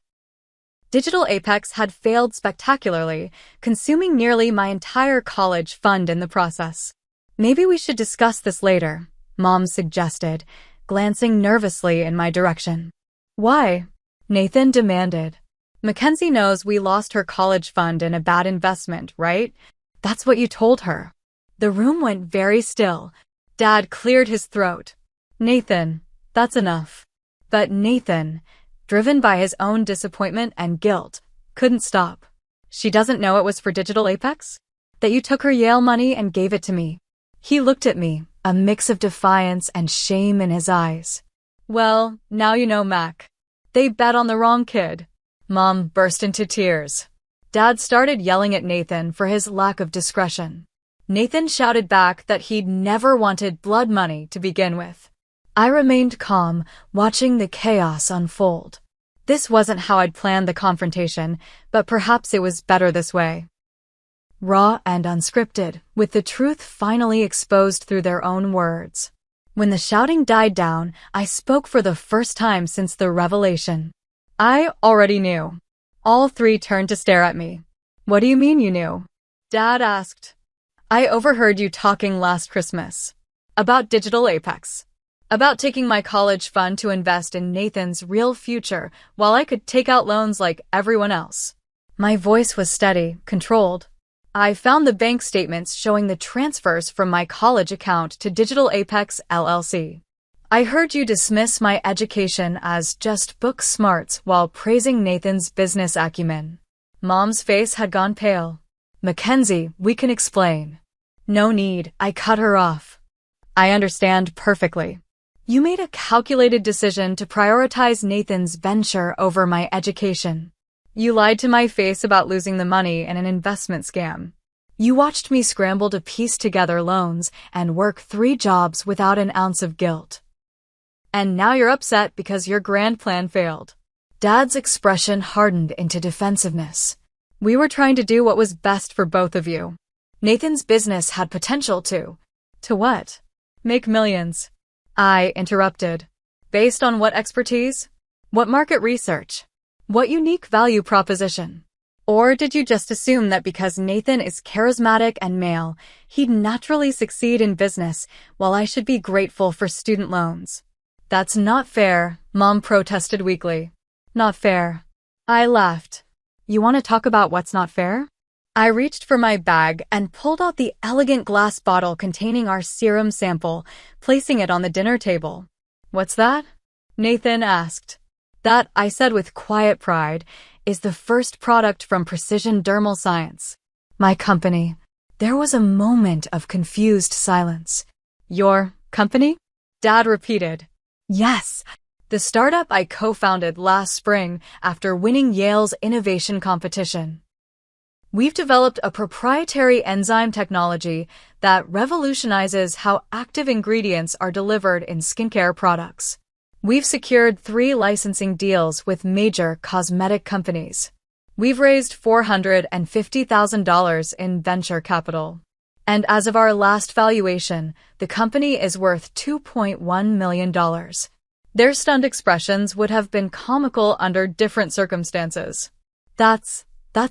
Digital Apex had failed spectacularly, consuming nearly my entire college fund in the process. Maybe we should discuss this later, Mom suggested, glancing nervously in my direction. Why? Nathan demanded. Mackenzie knows we lost her college fund in a bad investment, right? That's what you told her. The room went very still. Dad cleared his throat. Nathan, that's enough. But Nathan, driven by his own disappointment and guilt, couldn't stop. She doesn't know it was for Digital Apex? That you took her Yale money and gave it to me. He looked at me, a mix of defiance and shame in his eyes. Well, now you know, Mac. They bet on the wrong kid. Mom burst into tears. Dad started yelling at Nathan for his lack of discretion. Nathan shouted back that he'd never wanted blood money to begin with. I remained calm, watching the chaos unfold. This wasn't how I'd planned the confrontation, but perhaps it was better this way. Raw and unscripted, with the truth finally exposed through their own words. When the shouting died down, I spoke for the first time since the revelation. I already knew. All three turned to stare at me. What do you mean you knew? Dad asked. I overheard you talking last Christmas. About Digital Apex. About taking my college fund to invest in Nathan's real future while I could take out loans like everyone else. My voice was steady, controlled. I found the bank statements showing the transfers from my college account to Digital Apex LLC. I heard you dismiss my education as just book smarts while praising Nathan's business acumen. Mom's face had gone pale. Mackenzie, we can explain. No need, I cut her off. I understand perfectly. You made a calculated decision to prioritize Nathan's venture over my education. You lied to my face about losing the money in an investment scam. You watched me scramble to piece together loans and work 3 jobs without an ounce of guilt. And now you're upset because your grand plan failed. Dad's expression hardened into defensiveness. We were trying to do what was best for both of you. Nathan's business had potential to what? Make millions. I interrupted. Based on what expertise? What market research? What unique value proposition? Or did you just assume that because Nathan is charismatic and male, he'd naturally succeed in business, while I should be grateful for student loans? That's not fair, Mom protested weakly. Not fair. I laughed. You want to talk about what's not fair? I reached for my bag and pulled out the elegant glass bottle containing our serum sample, placing it on the dinner table. What's that? Nathan asked. That, I said with quiet pride, is the first product from Precision Dermal Science. My company. There was a moment of confused silence. Your company? Dad repeated. Yes, the startup I co-founded last spring after winning Yale's innovation competition. We've developed a proprietary enzyme technology that revolutionizes how active ingredients are delivered in skincare products. We've secured 3 licensing deals with major cosmetic companies. We've raised $450,000 in venture capital. And as of our last valuation, the company is worth $2.1 million. Their stunned expressions would have been comical under different circumstances. That's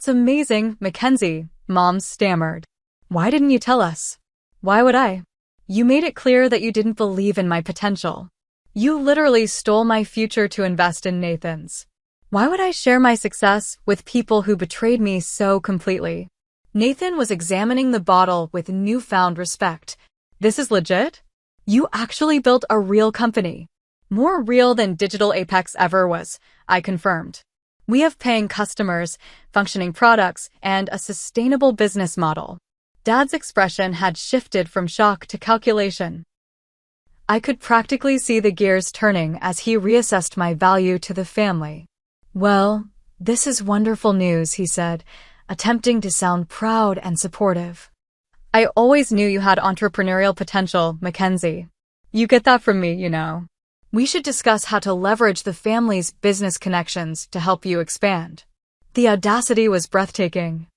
amazing, Mackenzie, Mom stammered. Why didn't you tell us? Why would I? You made it clear that you didn't believe in my potential. You literally stole my future to invest in Nathan's. Why would I share my success with people who betrayed me so completely? Nathan was examining the bottle with newfound respect. This is legit? You actually built a real company. More real than Digital Apex ever was, I confirmed. We have paying customers, functioning products, and a sustainable business model. Dad's expression had shifted from shock to calculation. I could practically see the gears turning as he reassessed my value to the family. Well, this is wonderful news, he said, attempting to sound proud and supportive. I always knew you had entrepreneurial potential, Mackenzie. You get that from me, you know. We should discuss how to leverage the family's business connections to help you expand. The audacity was breathtaking.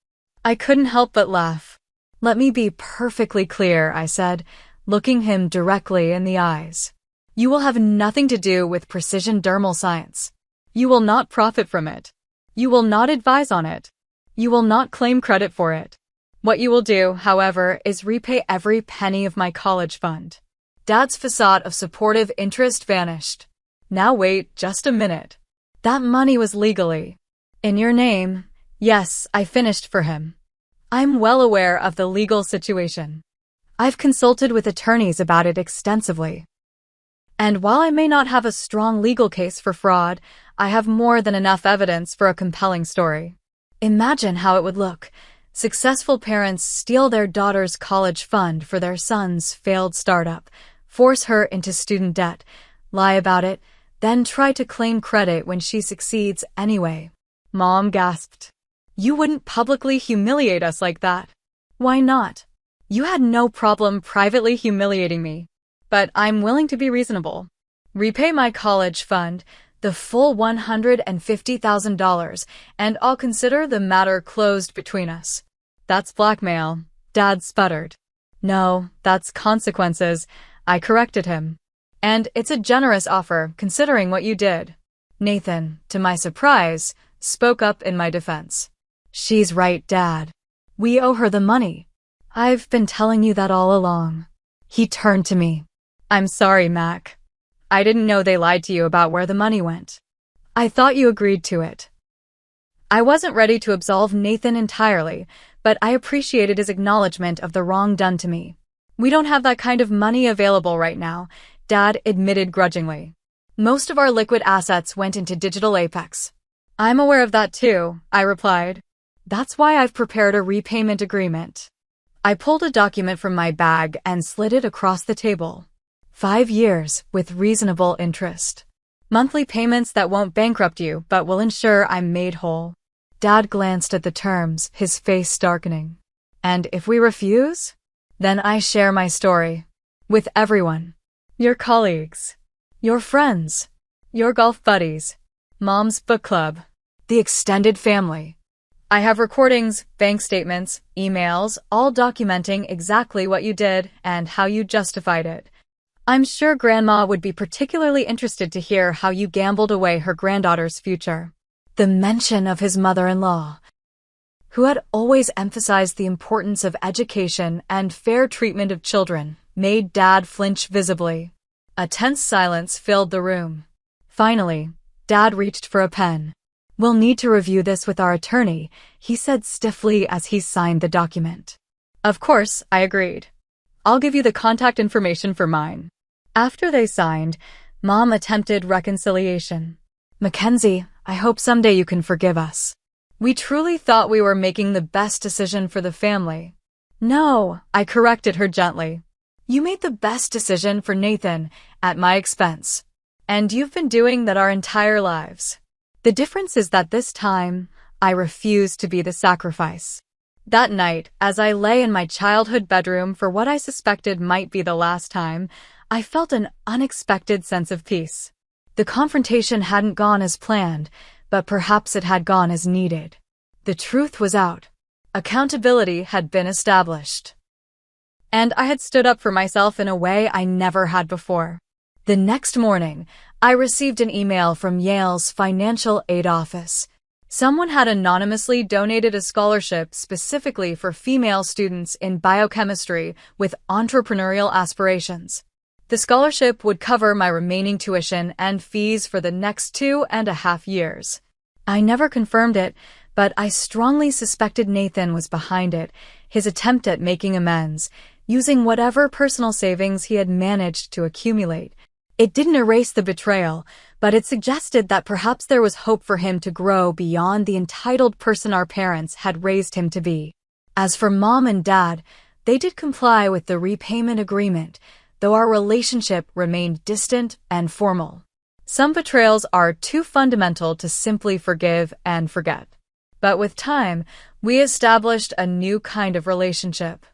I couldn't help but laugh. Let me be perfectly clear, I said, looking him directly in the eyes. You will have nothing to do with precision dermal science. You will not profit from it. You will not advise on it. You will not claim credit for it. What you will do, however, is repay every penny of my college fund. Dad's facade of supportive interest vanished. Now wait just a minute. That money was legally in your name. Yes, I finished for him. I'm well aware of the legal situation. I've consulted with attorneys about it extensively. And while I may not have a strong legal case for fraud, I have more than enough evidence for a compelling story. Imagine how it would look. Successful parents steal their daughter's college fund for their son's failed startup, force her into student debt, lie about it, then try to claim credit when she succeeds anyway. Mom gasped. You wouldn't publicly humiliate us like that. Why not? You had no problem privately humiliating me. But I'm willing to be reasonable. Repay my college fund, the full $150,000, and I'll consider the matter closed between us. That's blackmail, Dad sputtered. No, that's consequences, I corrected him. And it's a generous offer, considering what you did. Nathan, to my surprise, spoke up in my defense. She's right, Dad. We owe her the money. I've been telling you that all along. He turned to me. I'm sorry, Mac. I didn't know they lied to you about where the money went. I thought you agreed to it. I wasn't ready to absolve Nathan entirely, but I appreciated his acknowledgement of the wrong done to me. We don't have that kind of money available right now, Dad admitted grudgingly. Most of our liquid assets went into Digital Apex. I'm aware of that too, I replied. That's why I've prepared a repayment agreement. I pulled a document from my bag and slid it across the table. 5 years with reasonable interest. Monthly payments that won't bankrupt you but will ensure I'm made whole. Dad glanced at the terms, his face darkening. And if we refuse? Then I share my story. With everyone. Your colleagues. Your friends. Your golf buddies. Mom's book club. The extended family. I have recordings, bank statements, emails, all documenting exactly what you did and how you justified it. I'm sure Grandma would be particularly interested to hear how you gambled away her granddaughter's future. The mention of his mother-in-law, who had always emphasized the importance of education and fair treatment of children, made Dad flinch visibly. A tense silence filled the room. Finally, Dad reached for a pen. We'll need to review this with our attorney, he said stiffly as he signed the document. Of course, I agreed. I'll give you the contact information for mine. After they signed, Mom attempted reconciliation. Mackenzie, I hope someday you can forgive us. We truly thought we were making the best decision for the family. No, I corrected her gently. You made the best decision for Nathan, at my expense. And you've been doing that our entire lives. The difference is that this time, I refuse to be the sacrifice. That night, as I lay in my childhood bedroom for what I suspected might be the last time, I felt an unexpected sense of peace. The confrontation hadn't gone as planned, but perhaps it had gone as needed. The truth was out. Accountability had been established. And I had stood up for myself in a way I never had before. The next morning, I received an email from Yale's financial aid office. Someone had anonymously donated a scholarship specifically for female students in biochemistry with entrepreneurial aspirations. The scholarship would cover my remaining tuition and fees for the next 2.5 years. I never confirmed it, but I strongly suspected Nathan was behind it, his attempt at making amends, using whatever personal savings he had managed to accumulate. It didn't erase the betrayal, but it suggested that perhaps there was hope for him to grow beyond the entitled person our parents had raised him to be. As for Mom and Dad, they did comply with the repayment agreement, though our relationship remained distant and formal. Some betrayals are too fundamental to simply forgive and forget. But with time, we established a new kind of relationship.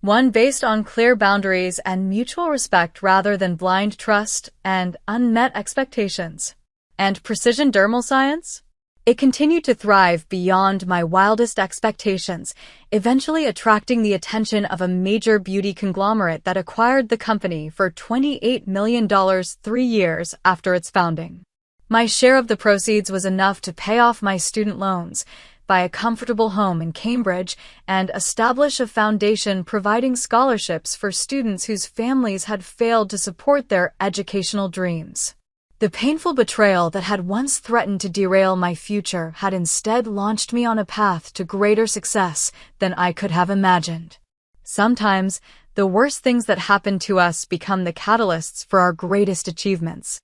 One based on clear boundaries and mutual respect rather than blind trust and unmet expectations. And precision dermal science? It continued to thrive beyond my wildest expectations, eventually attracting the attention of a major beauty conglomerate that acquired the company for $28 million 3 years after its founding. My share of the proceeds was enough to pay off my student loans, buy a comfortable home in Cambridge, and establish a foundation providing scholarships for students whose families had failed to support their educational dreams. The painful betrayal that had once threatened to derail my future had instead launched me on a path to greater success than I could have imagined. Sometimes, the worst things that happen to us become the catalysts for our greatest achievements.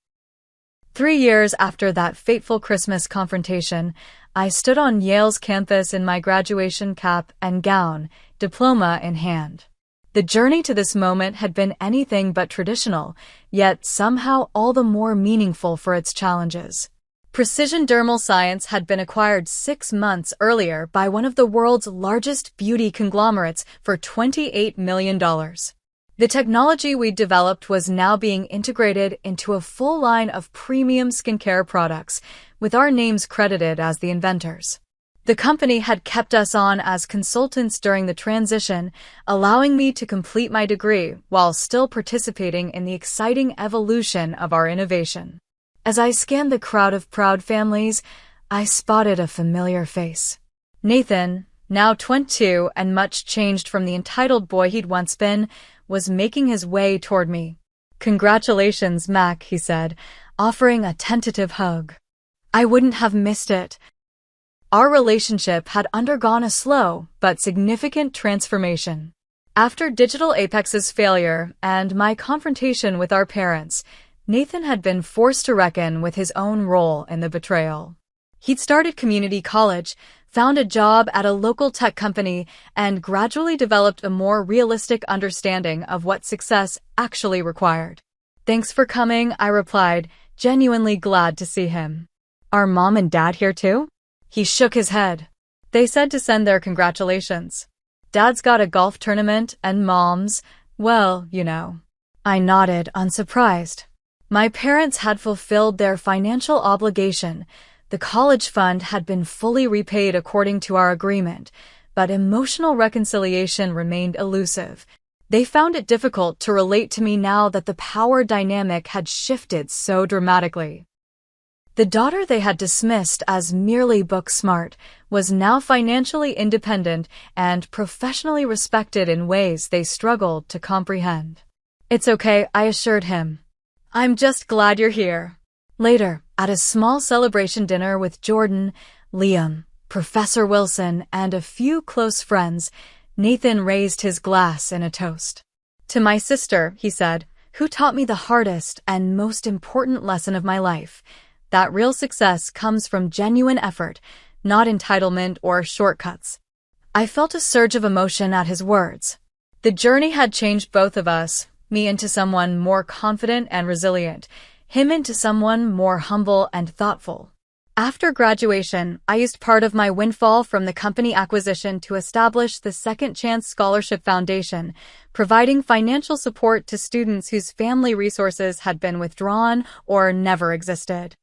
3 years after that fateful Christmas confrontation, I stood on Yale's campus in my graduation cap and gown, diploma in hand. The journey to this moment had been anything but traditional, yet somehow all the more meaningful for its challenges. Precision dermal science had been acquired 6 months earlier by one of the world's largest beauty conglomerates for $28 million. The technology we developed was now being integrated into a full line of premium skincare products, with our names credited as the inventors. The company had kept us on as consultants during the transition, allowing me to complete my degree while still participating in the exciting evolution of our innovation. As I scanned the crowd of proud families, I spotted a familiar face. Nathan, now 22 and much changed from the entitled boy he'd once been, was making his way toward me. "Congratulations, Mac," he said, offering a tentative hug. I wouldn't have missed it. Our relationship had undergone a slow but significant transformation. After Digital Apex's failure and my confrontation with our parents, Nathan had been forced to reckon with his own role in the betrayal. He'd started community college, found a job at a local tech company, and gradually developed a more realistic understanding of what success actually required. "Thanks for coming," I replied, genuinely glad to see him. "Are Mom and Dad here too?" He shook his head. "They said to send their congratulations. Dad's got a golf tournament and Mom's, well, you know." I nodded, unsurprised. My parents had fulfilled their financial obligation. The college fund had been fully repaid according to our agreement, but emotional reconciliation remained elusive. They found it difficult to relate to me now that the power dynamic had shifted so dramatically. The daughter they had dismissed as merely book smart was now financially independent and professionally respected in ways they struggled to comprehend. "It's okay," I assured him. "I'm just glad you're here." Later, at a small celebration dinner with Jordan, Liam, Professor Wilson, and a few close friends, Nathan raised his glass in a toast. "To my sister," he said, "who taught me the hardest and most important lesson of my life, that real success comes from genuine effort, not entitlement or shortcuts." I felt a surge of emotion at his words. The journey had changed both of us, me into someone more confident and resilient, him into someone more humble and thoughtful. After graduation, I used part of my windfall from the company acquisition to establish the Second Chance Scholarship Foundation, providing financial support to students whose family resources had been withdrawn or never existed.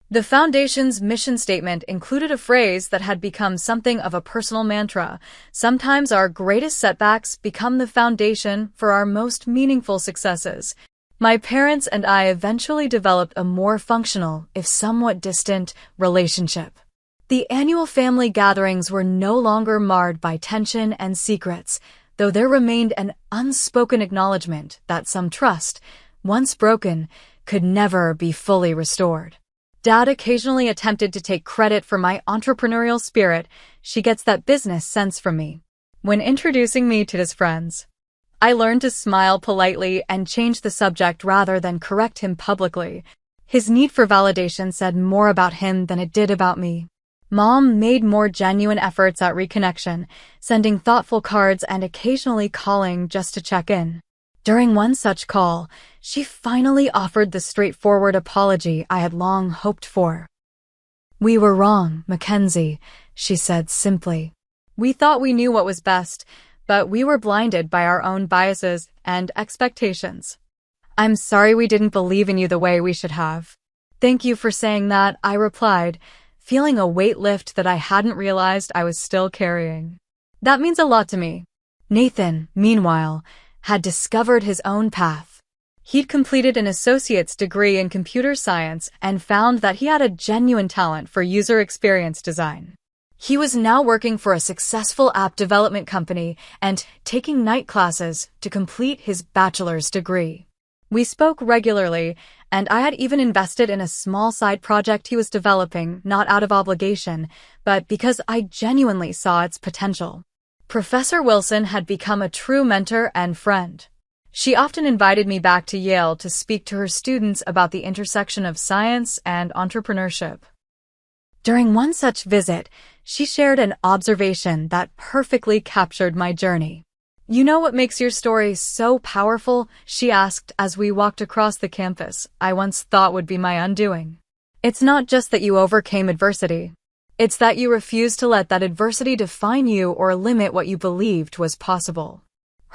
The foundation's mission statement included a phrase that had become something of a personal mantra: "Sometimes our greatest setbacks become the foundation for our most meaningful successes." My parents and I eventually developed a more functional, if somewhat distant, relationship. The annual family gatherings were no longer marred by tension and secrets, though there remained an unspoken acknowledgement that some trust, once broken, could never be fully restored. Dad occasionally attempted to take credit for my entrepreneurial spirit. She gets that business sense from me. When introducing me to his friends, I learned to smile politely and change the subject rather than correct him publicly. His need for validation said more about him than it did about me. Mom made more genuine efforts at reconnection, sending thoughtful cards and occasionally calling just to check in. During one such call, she finally offered the straightforward apology I had long hoped for. "We were wrong, Mackenzie," she said simply. "We thought we knew what was best, but we were blinded by our own biases and expectations. I'm sorry we didn't believe in you the way we should have." "Thank you for saying that," I replied, feeling a weight lift that I hadn't realized I was still carrying. "That means a lot to me." Nathan, meanwhile, had discovered his own path. He'd completed an associate's degree in computer science and found that he had a genuine talent for user experience design. He was now working for a successful app development company and taking night classes to complete his bachelor's degree. We spoke regularly, and I had even invested in a small side project he was developing, not out of obligation, but because I genuinely saw its potential. Professor Wilson had become a true mentor and friend. She often invited me back to Yale to speak to her students about the intersection of science and entrepreneurship. During one such visit, she shared an observation that perfectly captured my journey. "You know what makes your story so powerful?" she asked as we walked across the campus I once thought would be my undoing. "It's not just that you overcame adversity. It's that you refused to let that adversity define you or limit what you believed was possible."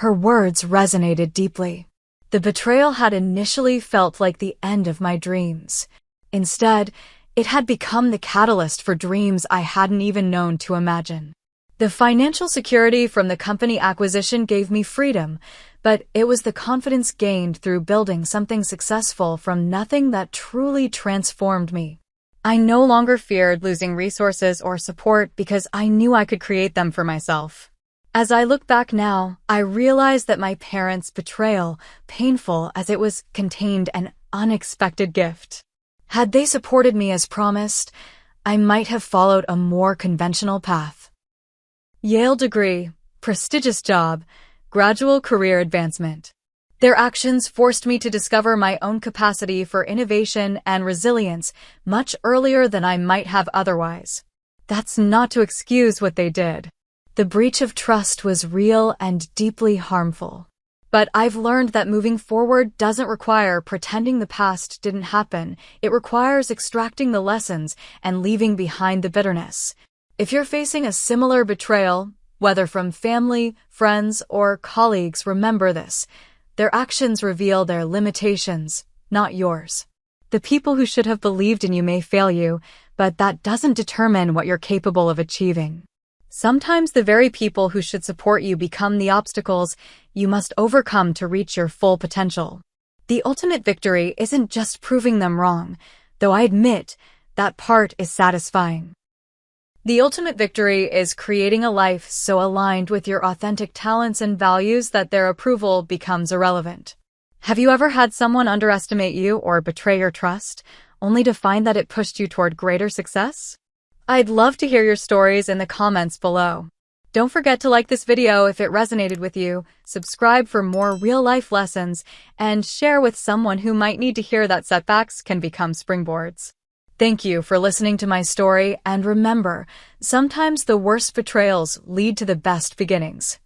Her words resonated deeply. The betrayal had initially felt like the end of my dreams. Instead, it had become the catalyst for dreams I hadn't even known to imagine. The financial security from the company acquisition gave me freedom, but it was the confidence gained through building something successful from nothing that truly transformed me. I no longer feared losing resources or support because I knew I could create them for myself. As I look back now, I realize that my parents' betrayal, painful as it was, contained an unexpected gift. Had they supported me as promised, I might have followed a more conventional path. Yale degree, prestigious job, gradual career advancement. Their actions forced me to discover my own capacity for innovation and resilience much earlier than I might have otherwise. That's not to excuse what they did. The breach of trust was real and deeply harmful. But I've learned that moving forward doesn't require pretending the past didn't happen. It requires extracting the lessons and leaving behind the bitterness. If you're facing a similar betrayal, whether from family, friends, or colleagues, remember this. Their actions reveal their limitations, not yours. The people who should have believed in you may fail you, but that doesn't determine what you're capable of achieving. Sometimes the very people who should support you become the obstacles you must overcome to reach your full potential. The ultimate victory isn't just proving them wrong, though I admit that part is satisfying. The ultimate victory is creating a life so aligned with your authentic talents and values that their approval becomes irrelevant. Have you ever had someone underestimate you or betray your trust, only to find that it pushed you toward greater success? I'd love to hear your stories in the comments below. Don't forget to like this video if it resonated with you, subscribe for more real-life lessons, and share with someone who might need to hear that setbacks can become springboards. Thank you for listening to my story, and remember, sometimes the worst betrayals lead to the best beginnings.